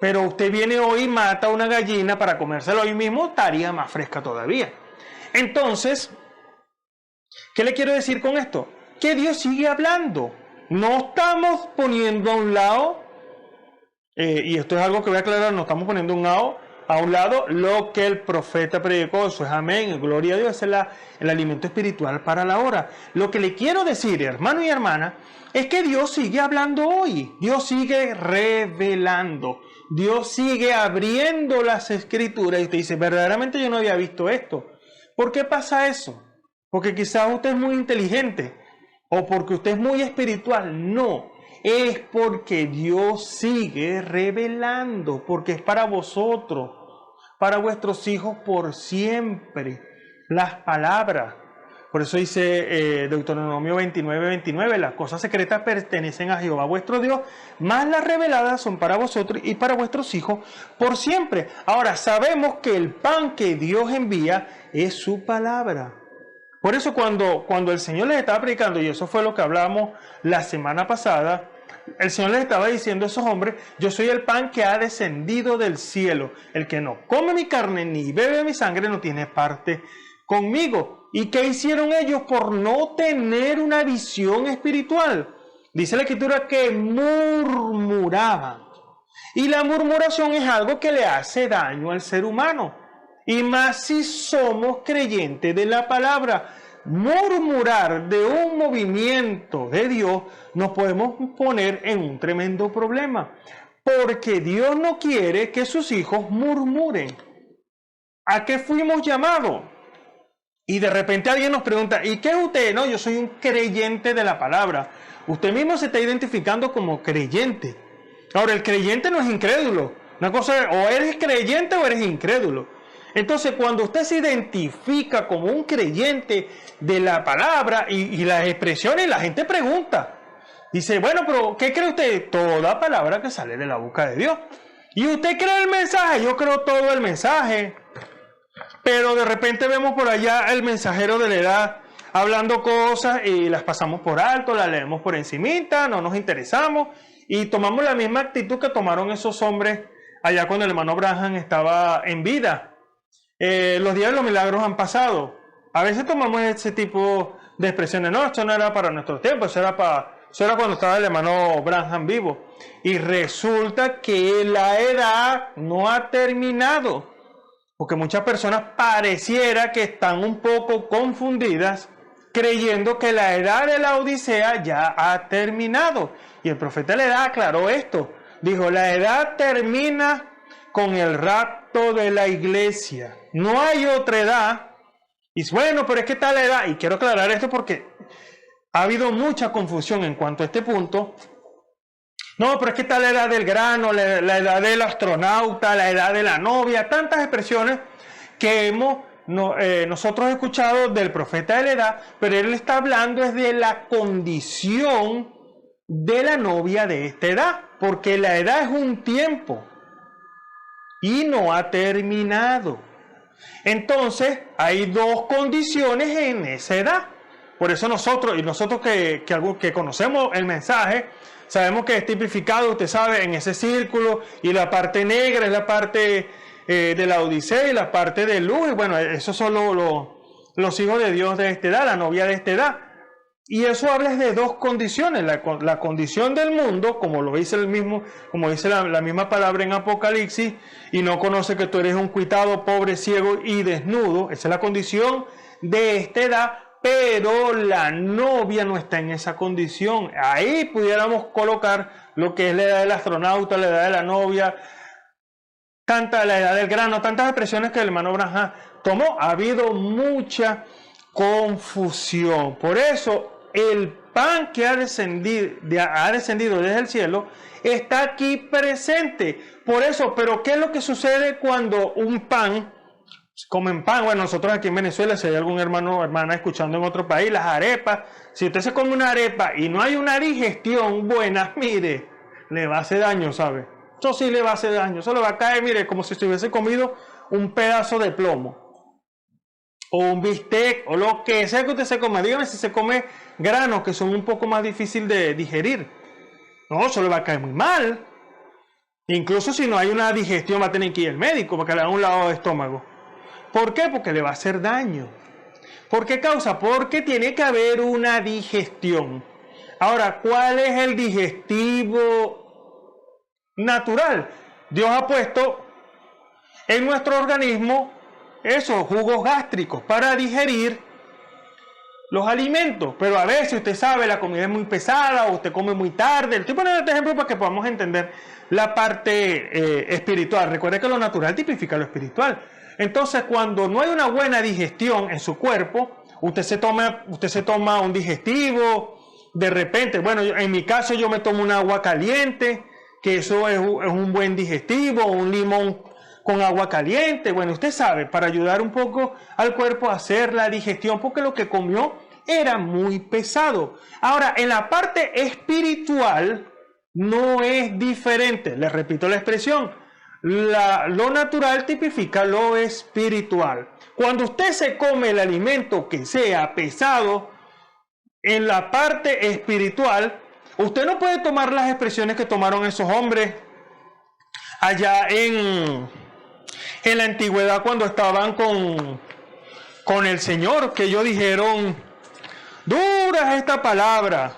C: Pero usted viene hoy y mata una gallina para comérsela hoy mismo, estaría más fresca todavía. Entonces, ¿qué le quiero decir con esto? Que Dios sigue hablando. No estamos poniendo a un lado, y esto es algo que voy a aclarar, no estamos poniendo a un lado lo que el profeta predicó. Eso es amén, gloria a Dios, es el alimento espiritual para la hora. Lo que le quiero decir, hermano y hermana, es que Dios sigue hablando hoy. Dios sigue revelando. Dios sigue abriendo las escrituras. Y usted dice, verdaderamente yo no había visto esto. ¿Por qué pasa eso? Porque quizás usted es muy inteligente o porque usted es muy espiritual. No, es porque Dios sigue revelando, porque es para vosotros, para vuestros hijos por siempre, las palabras. Por eso dice Deuteronomio 29:29, las cosas secretas pertenecen a Jehová vuestro Dios, más las reveladas son para vosotros y para vuestros hijos por siempre. Ahora, sabemos que el pan que Dios envía es su palabra. Por eso cuando el Señor les estaba predicando, y eso fue lo que hablamos la semana pasada, el Señor les estaba diciendo a esos hombres, yo soy el pan que ha descendido del cielo. El que no come mi carne ni bebe mi sangre no tiene parte conmigo. ¿Y qué hicieron ellos por no tener una visión espiritual? Dice la Escritura que murmuraban. Y la murmuración es algo que le hace daño al ser humano. Y más si somos creyentes de la palabra. Murmurar de un movimiento de Dios nos podemos poner en un tremendo problema. Porque Dios no quiere que sus hijos murmuren. ¿A qué fuimos llamados? Y de repente alguien nos pregunta, ¿y qué es usted? No, yo soy un creyente de la palabra. Usted mismo se está identificando como creyente. Ahora, el creyente no es incrédulo. Una cosa es, o eres creyente o eres incrédulo. Entonces, cuando usted se identifica como un creyente de la palabra y las expresiones, la gente pregunta. Dice, bueno, pero ¿qué cree usted? Toda palabra que sale de la boca de Dios. ¿Y usted cree el mensaje? Yo creo todo el mensaje. Pero de repente vemos por allá el mensajero de la edad hablando cosas y las pasamos por alto, las leemos por encimita, no nos interesamos y tomamos la misma actitud que tomaron esos hombres allá cuando el hermano Branham estaba en vida. Los días de los milagros han pasado. A veces tomamos ese tipo de expresiones. No, esto no era para nuestro tiempo, eso era cuando estaba el hermano Branham vivo. Y resulta que la edad no ha terminado. Porque muchas personas pareciera que están un poco confundidas creyendo que la edad de la Odisea ya ha terminado. Y el profeta de la edad aclaró esto. Dijo, la edad termina con el rapto de la iglesia. No hay otra edad. Y bueno, pero es que está la edad. Y quiero aclarar esto porque ha habido mucha confusión en cuanto a este punto. No, pero es que está la edad del grano, la edad del astronauta, la edad de la novia, tantas expresiones que hemos nosotros escuchado del profeta de la edad, pero él está hablando es de la condición de la novia de esta edad, porque la edad es un tiempo y no ha terminado. Entonces, hay dos condiciones en esa edad. Por eso nosotros que conocemos el mensaje, sabemos que es tipificado, usted sabe, en ese círculo, y la parte negra es la parte de la Odisea y la parte de luz. Y bueno, esos son los hijos de Dios de esta edad, la novia de esta edad. Y eso habla de dos condiciones, la condición del mundo, como lo dice como dice la misma palabra en Apocalipsis, y no conoce que tú eres un cuitado, pobre, ciego y desnudo. Esa es la condición de esta edad. Pero la novia no está en esa condición. Ahí pudiéramos colocar lo que es la edad del astronauta, la edad de la novia, la edad del grano, tantas expresiones que el hermano Branham tomó. Ha habido mucha confusión. Por eso el pan que ha descendido desde el cielo está aquí presente. Por eso, pero ¿qué es lo que sucede cuando un pan... comen pan? Bueno, nosotros aquí en Venezuela, si hay algún hermano o hermana escuchando en otro país, las arepas, si usted se come una arepa y no hay una digestión buena, mire, le va a hacer daño, ¿sabe? Eso sí le va a hacer daño, eso le va a caer, mire, como si se hubiese comido un pedazo de plomo, o un bistec, o lo que sea que usted se coma. Dígame si se come granos que son un poco más difíciles de digerir. No, eso le va a caer muy mal. Incluso si no hay una digestión, va a tener que ir al médico para que le haga un lavado de estómago. ¿Por qué? Porque le va a hacer daño. ¿Por qué causa? Porque tiene que haber una digestión. Ahora, ¿cuál es el digestivo natural? Dios ha puesto en nuestro organismo esos jugos gástricos para digerir los alimentos. Pero a veces usted sabe, la comida es muy pesada o usted come muy tarde. Estoy poniendo este ejemplo para que podamos entender la parte espiritual. Recuerde que lo natural tipifica lo espiritual. Entonces, cuando no hay una buena digestión en su cuerpo, usted se toma un digestivo, de repente, bueno, en mi caso yo me tomo un agua caliente, que eso es un buen digestivo, un limón con agua caliente. Bueno, usted sabe, para ayudar un poco al cuerpo a hacer la digestión, porque lo que comió era muy pesado. Ahora, en la parte espiritual no es diferente. Les repito la expresión. Lo natural tipifica lo espiritual. Cuando usted se come el alimento que sea pesado, en la parte espiritual, usted no puede tomar las expresiones que tomaron esos hombres allá en la antigüedad cuando estaban con el Señor, que ellos dijeron, dura es esta palabra.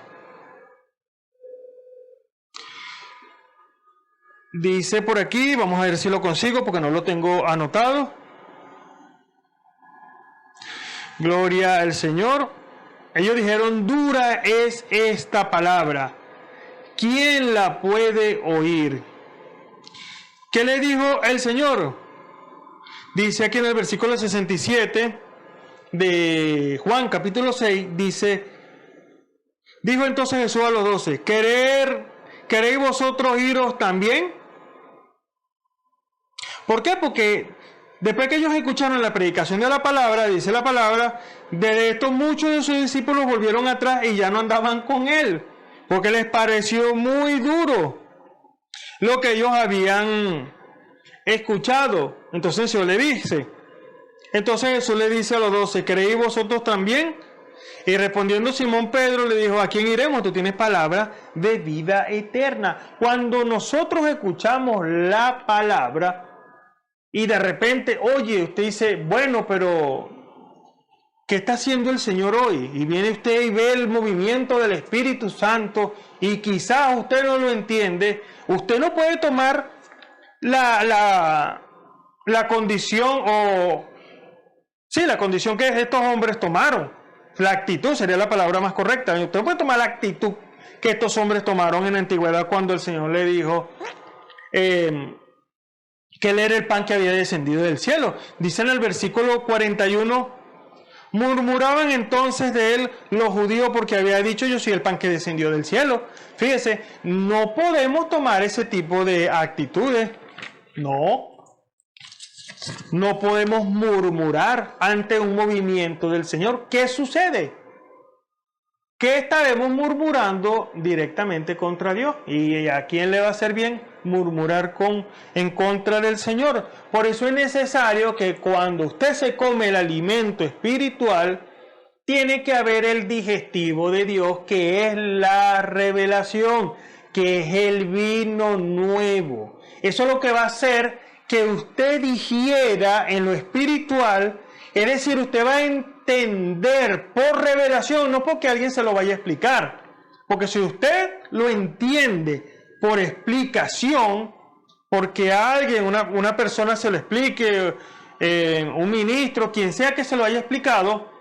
C: Dice por aquí, vamos a ver si lo consigo porque no lo tengo anotado. Gloria al Señor. Ellos dijeron, dura es esta palabra. ¿Quién la puede oír? ¿Qué le dijo el Señor? Dice aquí en el versículo 67 de Juan capítulo 6, dice, dijo entonces Jesús a los 12, ¿queréis vosotros iros también? ¿Por qué? Porque después que ellos escucharon la predicación de la palabra, dice la palabra, de esto muchos de sus discípulos volvieron atrás y ya no andaban con él, porque les pareció muy duro lo que ellos habían escuchado. Entonces Jesús le dice, Jesús le dice a los 12, ¿creéis vosotros también? Y respondiendo Simón Pedro le dijo, ¿a quién iremos? Tú tienes palabra de vida eterna. Cuando nosotros escuchamos la palabra y de repente, oye, usted dice, bueno, pero ¿qué está haciendo el Señor hoy? Y viene usted y ve el movimiento del Espíritu Santo y quizás usted no lo entiende. Usted no puede tomar la condición la condición que estos hombres tomaron. La actitud sería la palabra más correcta. Usted no puede tomar la actitud que estos hombres tomaron en la antigüedad cuando el Señor le dijo que él era el pan que había descendido del cielo. Dice en el versículo 41, murmuraban entonces de él los judíos porque había dicho, yo soy el pan que descendió del cielo. Fíjese, no podemos tomar ese tipo de actitudes. No podemos murmurar ante un movimiento del Señor. ¿Qué sucede? Que estaremos murmurando directamente contra Dios. ¿Y a quién le va a hacer bien murmurar en contra del Señor? Por eso es necesario que cuando usted se come el alimento espiritual, tiene que haber el digestivo de Dios, que es la revelación, que es el vino nuevo. Eso es lo que va a hacer que usted digiera en lo espiritual, es decir, usted va a entender por revelación, no porque alguien se lo vaya a explicar, porque si usted lo entiende por explicación, porque alguien, una persona se lo explique, un ministro, quien sea que se lo haya explicado,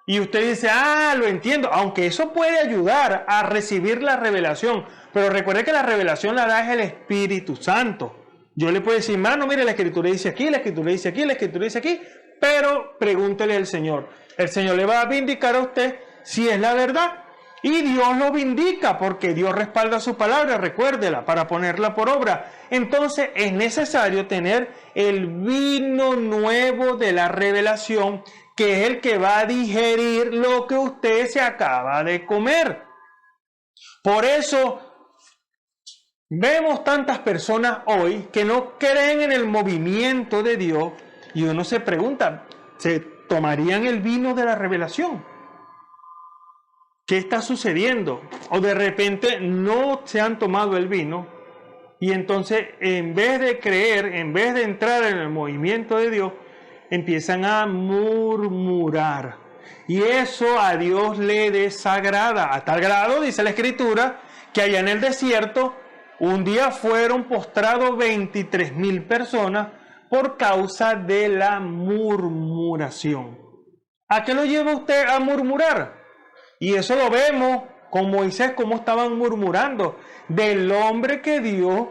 C: y usted dice, lo entiendo, aunque eso puede ayudar a recibir la revelación, pero recuerde que la revelación la da el Espíritu Santo. Yo le puedo decir, mano, mire, la Escritura dice aquí, la Escritura dice aquí, la Escritura dice aquí, pero pregúntele al Señor. El Señor le va a vindicar a usted si es la verdad. Y Dios lo vindica porque Dios respalda su palabra, recuérdela, para ponerla por obra. Entonces es necesario tener el vino nuevo de la revelación, que es el que va a digerir lo que usted se acaba de comer. Por eso vemos tantas personas hoy que no creen en el movimiento de Dios y uno se pregunta, ¿se tomarían el vino de la revelación? ¿Qué está sucediendo? O de repente no se han tomado el vino y entonces en vez de creer, en vez de entrar en el movimiento de Dios, empiezan a murmurar. Y eso a Dios le desagrada. A tal grado, dice la Escritura, que allá en el desierto un día fueron postrados 23,000 personas por causa de la murmuración. ¿A qué lo lleva usted a murmurar? Y eso lo vemos con Moisés, cómo estaban murmurando del hombre que Dios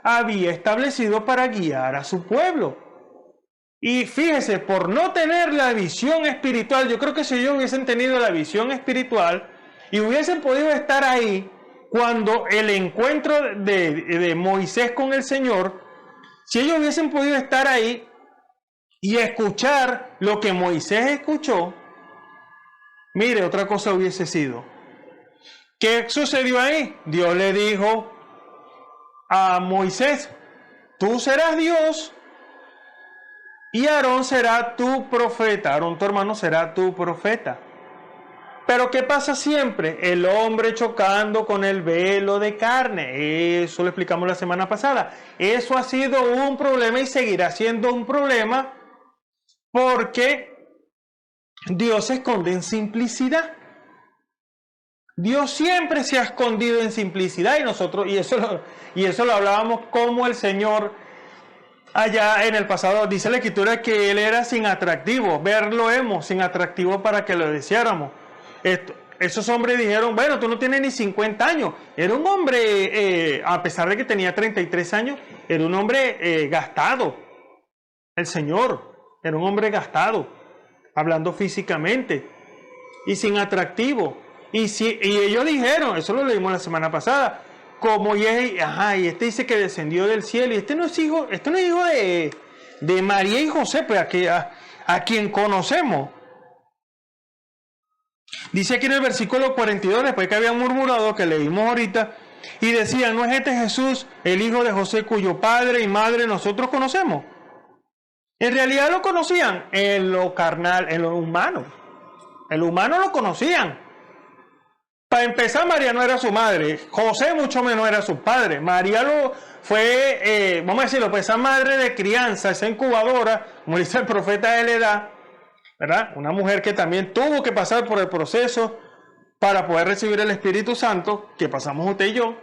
C: había establecido para guiar a su pueblo. Y fíjese, por no tener la visión espiritual, yo creo que si ellos hubiesen tenido la visión espiritual y hubiesen podido estar ahí cuando el encuentro de Moisés con el Señor, Si ellos hubiesen podido estar ahí y escuchar lo que Moisés escuchó, mire, otra cosa hubiese sido. ¿Qué sucedió ahí? Dios le dijo a Moisés, tú serás Dios y Aarón será tu profeta. Aarón, tu hermano, será tu profeta. Pero ¿qué pasa siempre? El hombre chocando con el velo de carne. Eso lo explicamos la semana pasada. Eso ha sido un problema y seguirá siendo un problema porque Dios se esconde en simplicidad. Dios siempre se ha escondido en simplicidad y eso lo hablábamos como el Señor allá en el pasado. Dice la Escritura que Él era sin atractivo. Verlo hemos sin atractivo para que lo deseáramos. Esos hombres dijeron, bueno, tú no tienes ni 50 años. Era un hombre, a pesar de que tenía 33 años, era un hombre gastado. El Señor era un hombre gastado, hablando físicamente, y sin atractivo. Y ellos dijeron, eso lo leímos la semana pasada, como y este dice que descendió del cielo, y este no es hijo de María y José, pues a quien conocemos. Dice aquí en el versículo 42, después que habían murmurado, que leímos ahorita, y decían, ¿no es este Jesús, el hijo de José, cuyo padre y madre nosotros conocemos? En realidad lo conocían en lo carnal, en lo humano. En lo humano lo conocían. Para empezar, María no era su madre, José mucho menos era su padre. María fue, vamos a decirlo, pues esa madre de crianza, esa incubadora, como dice el profeta de la edad, ¿verdad? Una mujer que también tuvo que pasar por el proceso para poder recibir el Espíritu Santo, que pasamos usted y yo.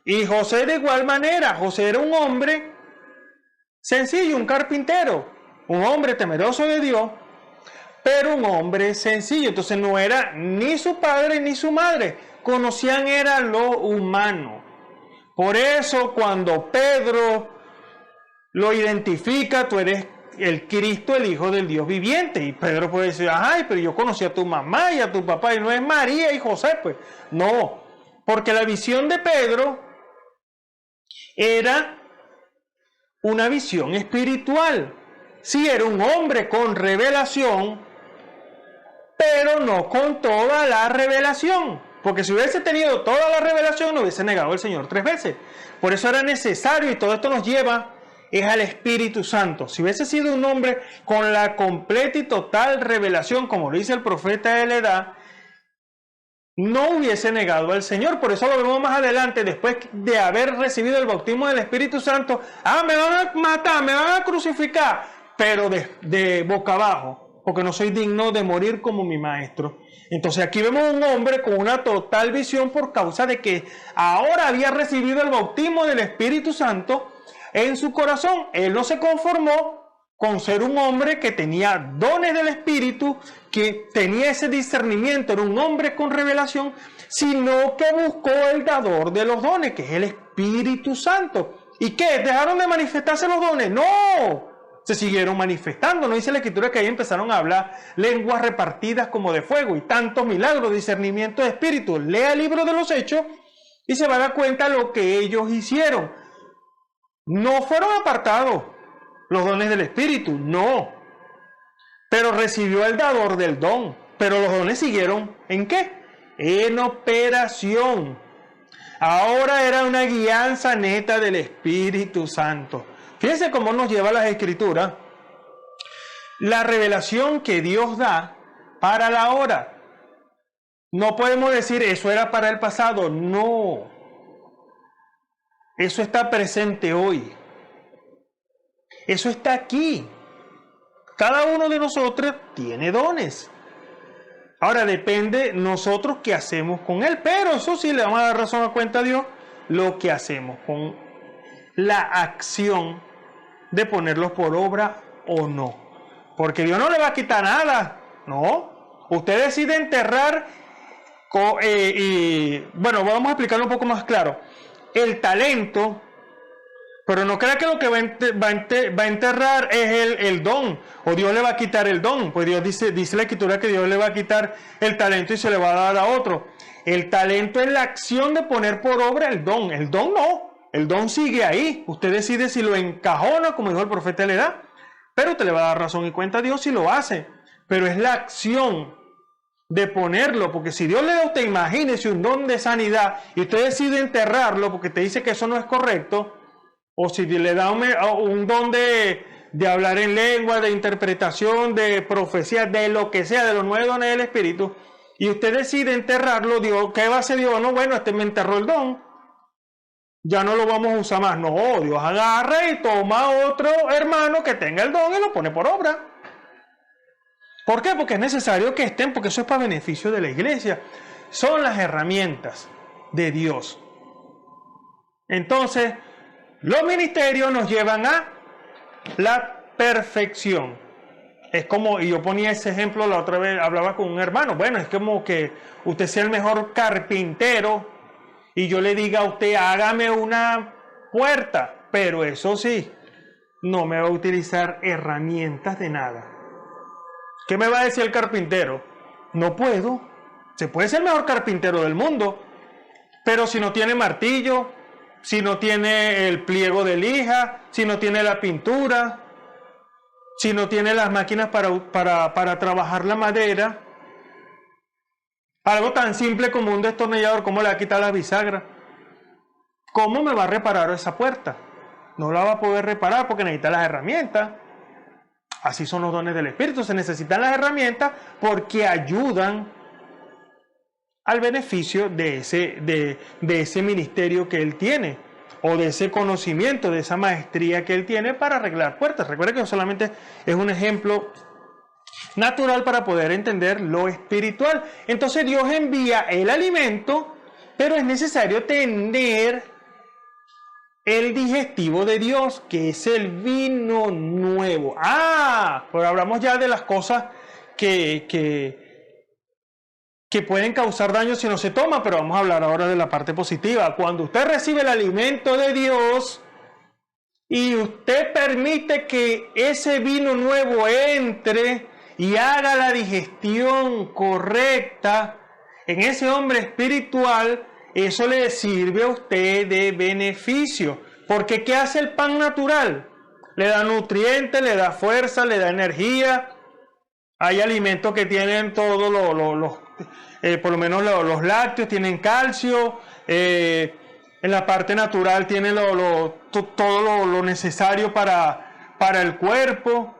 C: Y José de igual manera, José era un hombre sencillo, un carpintero, un hombre temeroso de Dios, pero un hombre sencillo. Entonces no era ni su padre ni su madre, conocían era lo humano. Por eso cuando Pedro lo identifica, tú eres el Cristo, el Hijo del Dios viviente. Y Pedro puede decir, ay, pero yo conocí a tu mamá y a tu papá, y no es María y José, pues. No, porque la visión de Pedro era una visión espiritual. Sí, era un hombre con revelación, pero no con toda la revelación. Porque si hubiese tenido toda la revelación, no hubiese negado al Señor 3 veces. Por eso era necesario, y todo esto nos lleva es al Espíritu Santo. Si hubiese sido un hombre con la completa y total revelación, como lo dice el profeta de la edad, no hubiese negado al Señor. Por eso lo vemos más adelante, después de haber recibido el bautismo del Espíritu Santo. Me van a matar, me van a crucificar, pero de boca abajo, porque no soy digno de morir como mi maestro. Entonces aquí vemos un hombre con una total visión por causa de que ahora había recibido el bautismo del Espíritu Santo en su corazón. Él no se conformó con ser un hombre que tenía dones del Espíritu, que tenía ese discernimiento, era un hombre con revelación, sino que buscó el dador de los dones, que es el Espíritu Santo. ¿Y qué? ¿Dejaron de manifestarse los dones? ¡No! Se siguieron manifestando. No dice la Escritura que ahí empezaron a hablar lenguas repartidas como de fuego y tantos milagros, discernimiento de espíritu. Lea el libro de los Hechos y se va a dar cuenta de lo que ellos hicieron. No fueron apartados los dones del Espíritu, no. Pero recibió el dador del don. Pero los dones siguieron, ¿en qué? En operación. Ahora era una guianza neta del Espíritu Santo. Fíjense cómo nos lleva las Escrituras. La revelación que Dios da para la hora. No podemos decir, eso era para el pasado. No. Eso está presente hoy. Eso está aquí. Cada uno de nosotros tiene dones. Ahora depende nosotros qué hacemos con él. Pero eso sí le vamos a dar razón a cuenta a Dios. Lo que hacemos con la acción de ponerlos por obra o no. Porque Dios no le va a quitar nada. No. Usted decide enterrar. Bueno, vamos a explicarlo un poco más claro. El talento, pero no crea que lo que va a enterrar es el don, o Dios le va a quitar el don. Pues Dios dice la Escritura que Dios le va a quitar el talento y se le va a dar a otro. El talento es la acción de poner por obra el don no. el don sigue ahí. Usted decide si lo encajona, como dijo el profeta le da, pero usted le va a dar razón y cuenta a Dios si lo hace. Pero es la acción de ponerlo, porque si Dios le da a usted, imagínese un don de sanidad y usted decide enterrarlo porque te dice que eso no es correcto, o si le da un don de hablar en lengua, de interpretación, de profecía, de lo que sea, de los 9 dones del Espíritu, y usted decide enterrarlo, Dios, ¿qué va a hacer Dios? No, bueno, me enterró el don, ya no lo vamos a usar más. No, Dios agarra y toma otro hermano que tenga el don y lo pone por obra. ¿Por qué? Porque es necesario que estén, porque eso es para beneficio de la iglesia. Son las herramientas de Dios. Entonces, los ministerios nos llevan a la perfección. Es como, y yo ponía ese ejemplo la otra vez, hablaba con un hermano. Bueno, es como que usted sea el mejor carpintero y yo le diga a usted, hágame una puerta. Pero eso sí, no me va a utilizar herramientas de nada. ¿Qué me va a decir el carpintero? No puedo. Se puede ser el mejor carpintero del mundo, pero si no tiene martillo, si no tiene el pliego de lija, si no tiene la pintura, si no tiene las máquinas para trabajar la madera, algo tan simple como un destornillador, ¿cómo le va a quitar la bisagra? ¿Cómo me va a reparar esa puerta? No la va a poder reparar porque necesita las herramientas. Así son los dones del Espíritu, se necesitan las herramientas porque ayudan al beneficio de ese ministerio que él tiene, o de ese conocimiento, de esa maestría que él tiene para arreglar puertas. Recuerda que solamente es un ejemplo natural para poder entender lo espiritual. Entonces Dios envía el alimento, pero es necesario tener el digestivo de Dios, que es el vino nuevo. Pero hablamos ya de las cosas que pueden causar daño si no se toma, pero vamos a hablar ahora de la parte positiva. Cuando usted recibe el alimento de Dios y usted permite que ese vino nuevo entre y haga la digestión correcta en ese hombre espiritual, eso le sirve a usted de beneficio. Porque ¿qué hace el pan natural? Le da nutrientes, le da fuerza, le da energía. Hay alimentos que tienen todos por lo menos los lácteos, tienen calcio. En la parte natural tienen todo lo necesario para el cuerpo.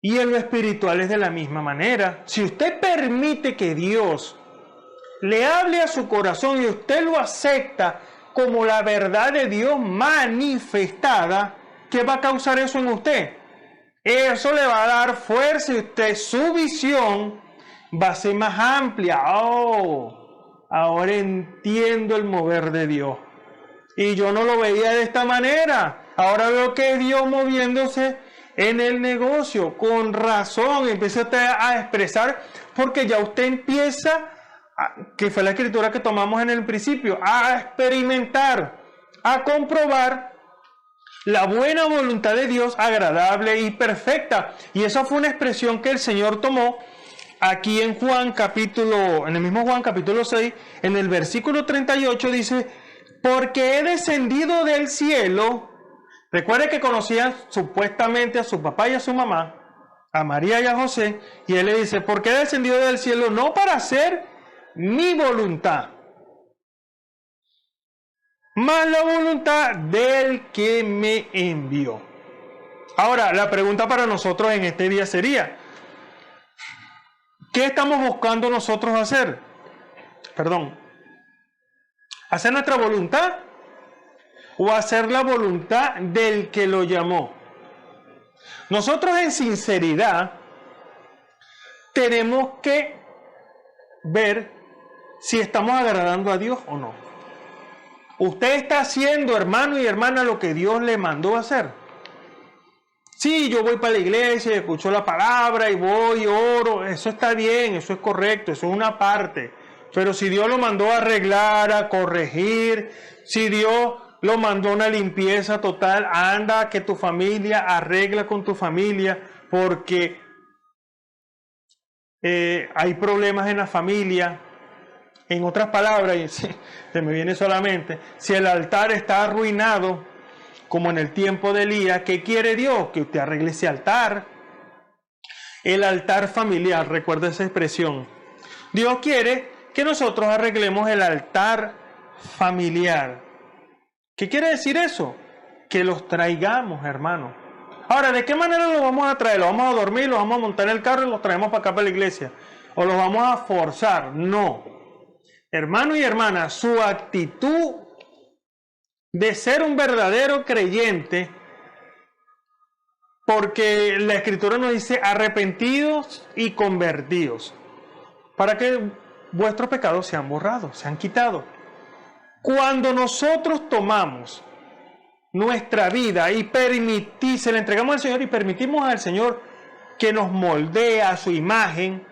C: Y en lo espiritual es de la misma manera. Si usted permite que Dios le hable a su corazón y usted lo acepta como la verdad de Dios manifestada, ¿qué va a causar eso en usted? Eso le va a dar fuerza y su visión va a ser más amplia. Ahora entiendo el mover de Dios. Y yo no lo veía de esta manera. Ahora veo que es Dios moviéndose en el negocio. Con razón, empieza usted a expresar, porque ya usted empieza, que fue la escritura que tomamos en el principio, a experimentar, a comprobar la buena voluntad de Dios, agradable y perfecta. Y esa fue una expresión que el Señor tomó aquí en en el mismo Juan capítulo 6, en el versículo 38 dice, porque he descendido del cielo. Recuerde que conocían supuestamente a su papá y a su mamá, a María y a José, y él le dice, porque he descendido del cielo no para hacer mi voluntad, más la voluntad del que me envió. Ahora, la pregunta para nosotros en este día sería, ¿qué estamos buscando nosotros hacer? ¿Hacer nuestra voluntad o hacer la voluntad del que lo llamó? Nosotros en sinceridad tenemos que ver si estamos agradando a Dios o no. ¿Usted está haciendo, hermano y hermana, lo que Dios le mandó a hacer? Sí, yo voy para la iglesia, escucho la palabra y voy y oro. Eso está bien, eso es correcto, eso es una parte. Pero si Dios lo mandó a arreglar, a corregir, si Dios lo mandó a una limpieza total, anda que tu familia, arregla con tu familia, porque hay problemas en la familia. En otras palabras, y se me viene solamente, si el altar está arruinado, como en el tiempo de Elías, ¿qué quiere Dios? Que usted arregle ese altar. El altar familiar, recuerda esa expresión. Dios quiere que nosotros arreglemos el altar familiar. ¿Qué quiere decir eso? Que los traigamos, hermano. Ahora, ¿de qué manera los vamos a traer? ¿Los vamos a dormir, los vamos a montar en el carro y los traemos para acá, para la iglesia? ¿O los vamos a forzar? No. Hermano y hermana, su actitud de ser un verdadero creyente, porque la Escritura nos dice arrepentidos y convertidos, para que vuestros pecados sean borrados, sean quitados. Cuando nosotros tomamos nuestra vida y se la entregamos al Señor y permitimos al Señor que nos moldee a su imagen,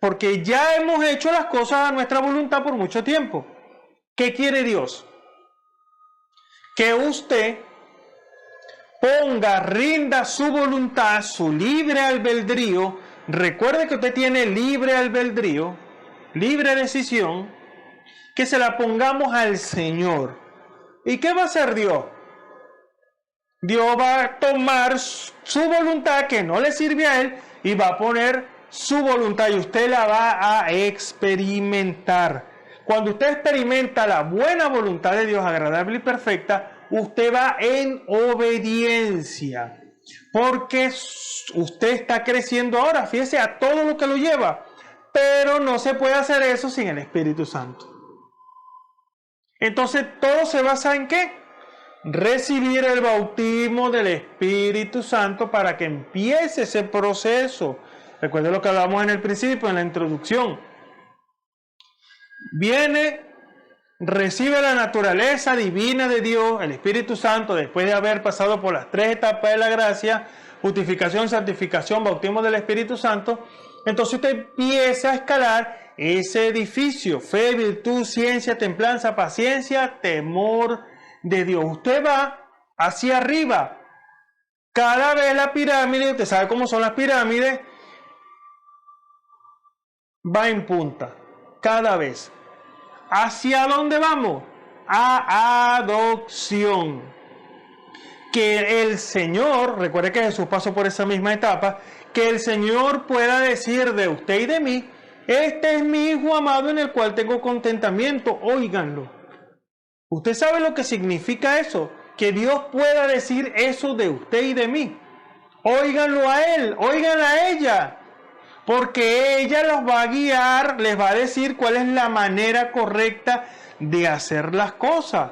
C: porque ya hemos hecho las cosas a nuestra voluntad por mucho tiempo. ¿Qué quiere Dios? Que usted rinda su voluntad, su libre albedrío. Recuerde que usted tiene libre albedrío, libre decisión, que se la pongamos al Señor. ¿Y qué va a hacer Dios? Dios va a tomar su voluntad que no le sirve a Él y va a poner su voluntad y usted la va a experimentar. Cuando usted experimenta la buena voluntad de Dios, agradable y perfecta, usted va en obediencia, porque usted está creciendo ahora, fíjese a todo lo que lo lleva, pero no se puede hacer eso sin el Espíritu Santo. Entonces todo se basa en ¿qué? Recibir el bautismo del Espíritu Santo para que empiece ese proceso. Recuerden lo que hablamos en el principio, en la introducción. Recibe la naturaleza divina de Dios, el Espíritu Santo, después de haber pasado por las 3 etapas de la gracia, justificación, santificación, bautismo del Espíritu Santo. Entonces usted empieza a escalar ese edificio: fe, virtud, ciencia, templanza, paciencia, temor de Dios. Usted va hacia arriba. Cada vez la pirámide, usted sabe cómo son las pirámides, va en punta, cada vez. ¿Hacia dónde vamos? A adopción. Que el Señor, recuerde que Jesús pasó por esa misma etapa, que el Señor pueda decir de usted y de mí: este es mi Hijo amado en el cual tengo contentamiento, óiganlo. ¿Usted sabe lo que significa eso? Que Dios pueda decir eso de usted y de mí. Óiganlo a Él, oigan a ella. Porque ella los va a guiar, les va a decir cuál es la manera correcta de hacer las cosas.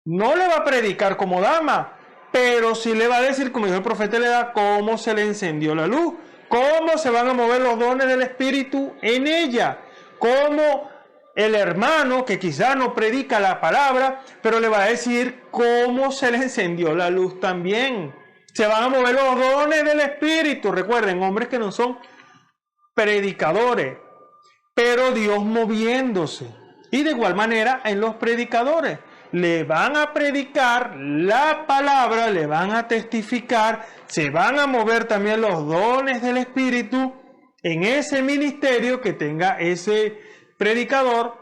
C: No le va a predicar como dama, pero sí le va a decir, como dijo el profeta, le da cómo se le encendió la luz, cómo se van a mover los dones del Espíritu en ella, cómo el hermano que quizá no predica la palabra, pero le va a decir cómo se le encendió la luz también. Se van a mover los dones del Espíritu. Recuerden, hombres que no son predicadores, pero Dios moviéndose. Y de igual manera en los predicadores, le van a predicar la palabra, le van a testificar, se van a mover también los dones del Espíritu en ese ministerio que tenga ese predicador,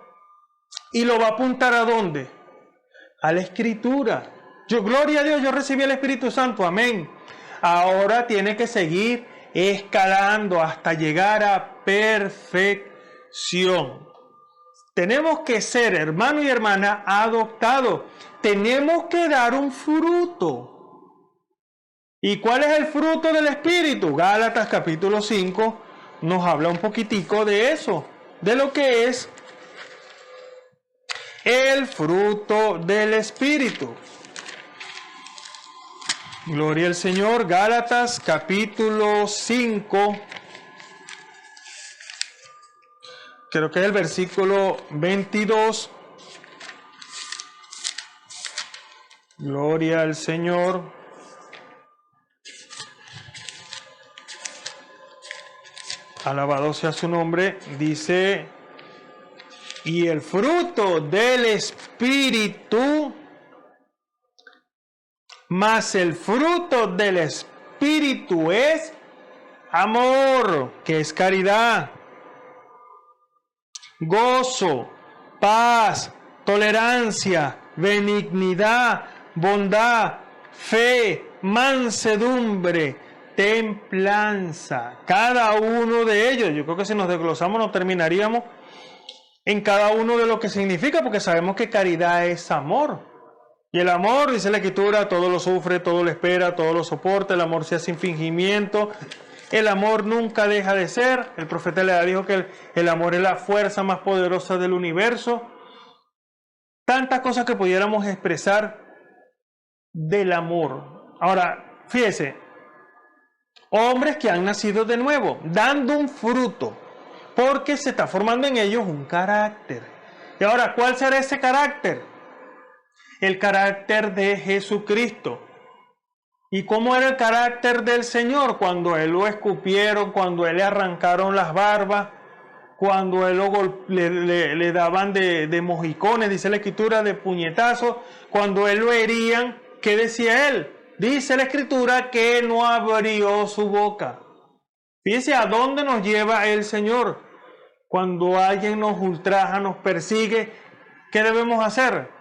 C: y lo va a apuntar ¿a dónde? A la Escritura. Gloria a Dios, yo recibí el Espíritu Santo, amén. Ahora tiene que seguir escalando hasta llegar a perfección. Tenemos que ser, hermano y hermana, adoptados. Tenemos que dar un fruto. ¿Y cuál es el fruto del Espíritu? Gálatas capítulo 5 nos habla un poquitico de eso, de lo que es el fruto del Espíritu. Gloria al Señor. Gálatas capítulo 5. Creo que es el versículo 22. Gloria al Señor. Alabado sea su nombre. Dice: y el fruto del Espíritu, mas el fruto del Espíritu es amor, que es caridad, gozo, paz, tolerancia, benignidad, bondad, fe, mansedumbre, templanza. Cada uno de ellos, yo creo que si nos desglosamos no terminaríamos en cada uno de lo que significa, porque sabemos que caridad es amor. Y el amor, dice la Escritura, todo lo sufre, todo lo espera, todo lo soporta, el amor sea sin fingimiento, el amor nunca deja de ser. El profeta le dijo que el amor es la fuerza más poderosa del universo. Tantas cosas que pudiéramos expresar del amor. Ahora, fíjese, hombres que han nacido de nuevo, dando un fruto, porque se está formando en ellos un carácter. Y ahora, ¿cuál será ese carácter? El carácter de Jesucristo. ¿Y cómo era el carácter del Señor? Cuando a Él lo escupieron, cuando a Él le arrancaron las barbas, cuando a Él le daban de mojicones, dice la Escritura, de puñetazos, cuando a Él lo herían, ¿qué decía Él? Dice la Escritura que no abrió su boca. Fíjese a dónde nos lleva el Señor. Cuando alguien nos ultraja, nos persigue, ¿qué debemos hacer?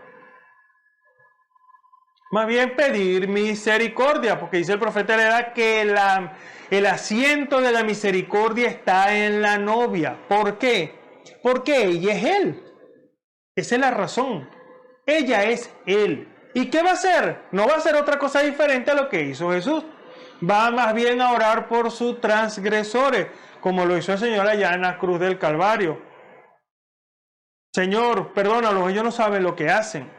C: Más bien pedir misericordia, porque dice el profeta Hereda que el asiento de la misericordia está en la novia. ¿Por qué? Porque ella es Él. Esa es la razón. Ella es Él. ¿Y qué va a hacer? No va a hacer otra cosa diferente a lo que hizo Jesús. Va más bien a orar por sus transgresores, como lo hizo el Señor allá en la cruz del Calvario. Señor, perdónalos, ellos no saben lo que hacen,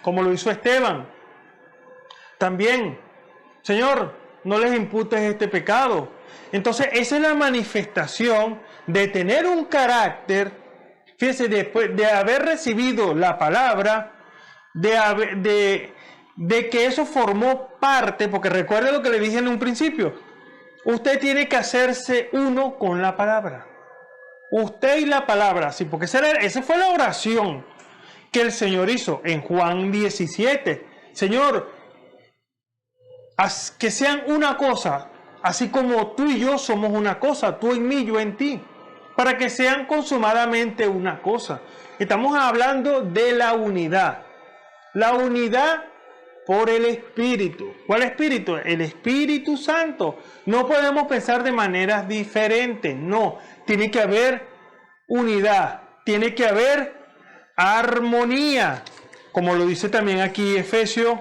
C: como lo hizo Esteban. También, Señor, no les imputes este pecado. Entonces, esa es la manifestación de tener un carácter, fíjese, después de haber recibido la palabra, de que eso formó parte, porque recuerde lo que le dije en un principio, usted tiene que hacerse uno con la palabra. Usted y la palabra, sí, porque esa fue la oración que el Señor hizo en Juan 17. Señor, haz que sean una cosa, así como tú y yo somos una cosa, tú en mí, yo en ti, para que sean consumadamente una cosa. Estamos hablando de la unidad. La unidad por el Espíritu. ¿Cuál Espíritu? El Espíritu Santo. No podemos pensar de maneras diferentes, no. Tiene que haber unidad, tiene que haber armonía, como lo dice también aquí Efesios.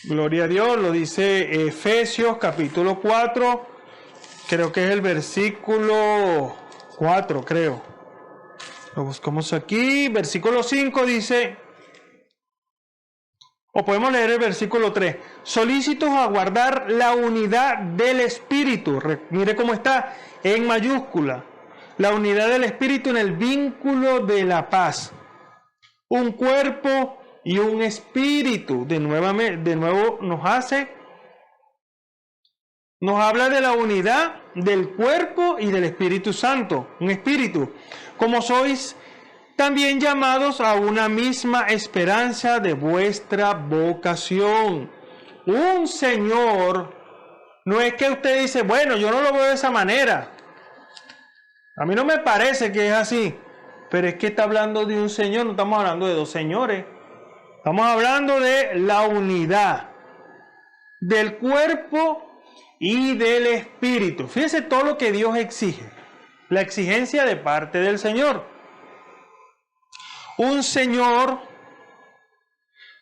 C: Gloria a Dios, lo dice Efesios capítulo 4, creo que es el versículo 4, creo. Lo buscamos aquí, versículo 5 dice, o podemos leer el versículo 3, solícitos a guardar la unidad del Espíritu. Mire cómo está en mayúscula, la unidad del Espíritu en el vínculo de la paz. Un cuerpo y un espíritu. De nuevo nos habla de la unidad del cuerpo y del Espíritu Santo, un espíritu. Como sois también llamados a una misma esperanza de vuestra vocación. Un Señor, no es que usted dice, bueno, yo no lo veo de esa manera. A mí no me parece que es así, pero es que está hablando de un Señor, no estamos hablando de dos señores. Estamos hablando de la unidad del cuerpo y del espíritu. Fíjense todo lo que Dios exige. La exigencia de parte del Señor. Un Señor,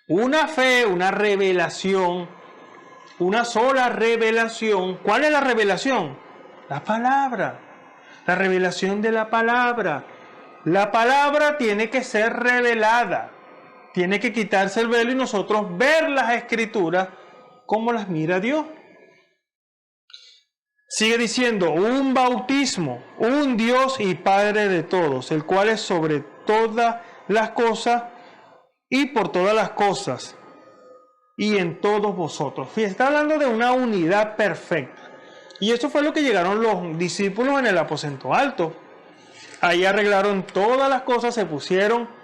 C: una fe, una revelación, una sola revelación. ¿Cuál es la revelación? La palabra. La revelación de la palabra. La palabra tiene que ser revelada. Tiene que quitarse el velo y nosotros ver las Escrituras como las mira Dios. Sigue diciendo, un bautismo, un Dios y Padre de todos, el cual es sobre todas las cosas y por todas las cosas y en todos vosotros. Fíjense, está hablando de una unidad perfecta. Y eso fue lo que llegaron los discípulos en el aposento alto. Ahí arreglaron todas las cosas, se pusieron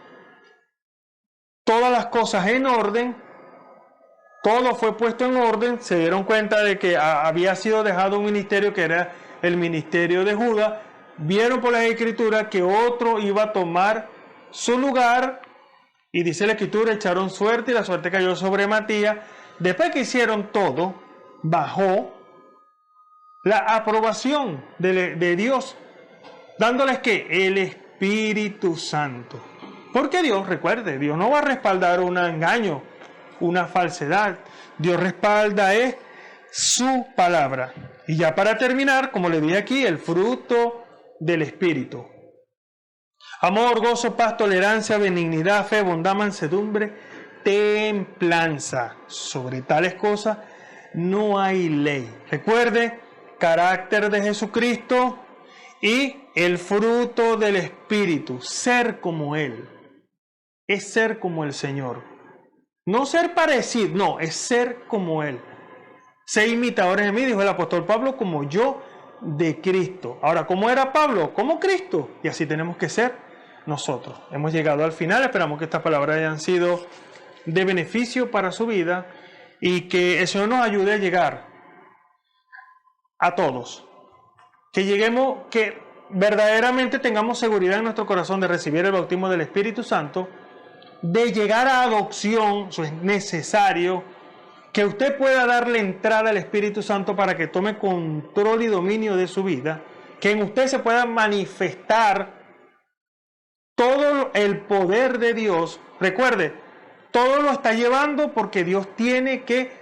C: todas las cosas en orden, todo fue puesto en orden, se dieron cuenta de que había sido dejado un ministerio que era el ministerio de Judas, vieron por la Escritura que otro iba a tomar su lugar, y dice la Escritura, echaron suerte y la suerte cayó sobre Matías. Después que hicieron todo, bajó la aprobación de Dios, dándoles que el Espíritu Santo. Porque Dios, recuerde, Dios no va a respaldar un engaño, una falsedad. Dios respalda es su palabra. Y ya para terminar, como le dije aquí, el fruto del Espíritu: amor, gozo, paz, tolerancia, benignidad, fe, bondad, mansedumbre, templanza. Sobre tales cosas no hay ley. Recuerde, carácter de Jesucristo y el fruto del Espíritu, ser como Él. Es ser como el Señor. No ser parecido, no, es ser como Él. Sé imitadores de mí, dijo el apóstol Pablo, como yo de Cristo. Ahora, ¿cómo era Pablo? Como Cristo. Y así tenemos que ser nosotros. Hemos llegado al final, esperamos que estas palabras hayan sido de beneficio para su vida y que el Señor nos ayude a llegar a todos. Que lleguemos, que verdaderamente tengamos seguridad en nuestro corazón de recibir el bautismo del Espíritu Santo, de llegar a adopción. Eso es necesario, que usted pueda darle entrada al Espíritu Santo para que tome control y dominio de su vida, que en usted se pueda manifestar todo el poder de Dios. Recuerde, todo lo está llevando porque Dios tiene que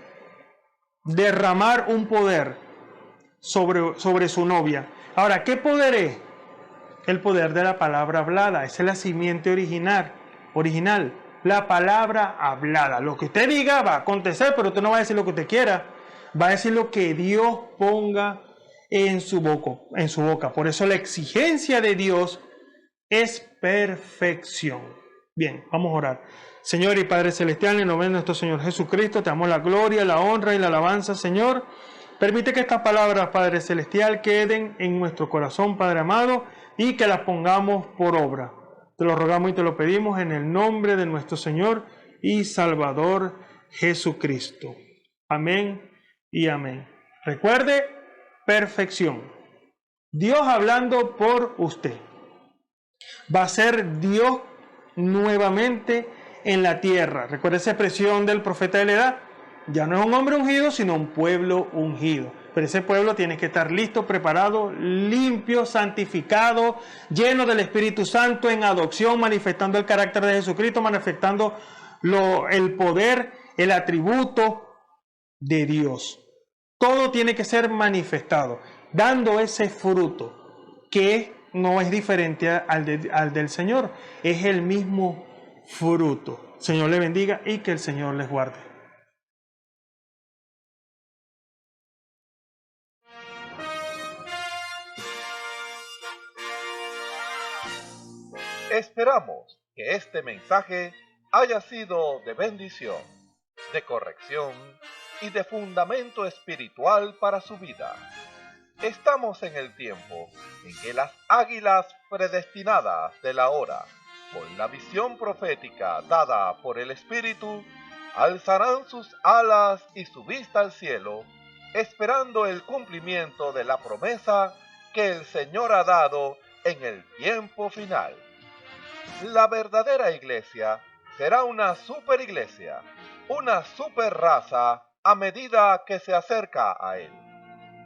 C: derramar un poder sobre su novia. Ahora, ¿qué poder es? El poder de la palabra hablada. Esa es la simiente original. La palabra hablada. Lo que usted diga va a acontecer, pero usted no va a decir lo que usted quiera. Va a decir lo que Dios ponga en su boca. Por eso la exigencia de Dios es perfección. Bien, vamos a orar. Señor y Padre Celestial, en nombre de nuestro Señor Jesucristo, te damos la gloria, la honra y la alabanza, Señor. Permite que estas palabras, Padre Celestial, queden en nuestro corazón, Padre amado, y que las pongamos por obra. Te lo rogamos y te lo pedimos en el nombre de nuestro Señor y Salvador Jesucristo. Amén y amén. Recuerde, perfección. Dios hablando por usted. Va a ser Dios nuevamente en la tierra. Recuerde esa expresión del profeta de la edad. Ya no es un hombre ungido, sino un pueblo ungido. Pero ese pueblo tiene que estar listo, preparado, limpio, santificado, lleno del Espíritu Santo, en adopción, manifestando el carácter de Jesucristo, manifestando el poder, el atributo de Dios. Todo tiene que ser manifestado, dando ese fruto que no es diferente al del Señor. Es el mismo fruto. Señor le bendiga y que el Señor les guarde.
A: Esperamos que este mensaje haya sido de bendición, de corrección y de fundamento espiritual para su vida. Estamos en el tiempo en que las águilas predestinadas de la hora, con la visión profética dada por el Espíritu, alzarán sus alas y su vista al cielo, esperando el cumplimiento de la promesa que el Señor ha dado en el tiempo final. La verdadera iglesia será una superiglesia, una superraza a medida que se acerca a Él.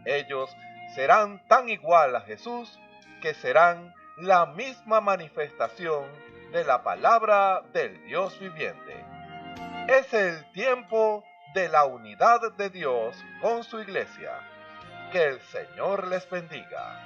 A: Ellos serán tan igual a Jesús que serán la misma manifestación de la palabra del Dios viviente. Es el tiempo de la unidad de Dios con su iglesia. Que el Señor les bendiga.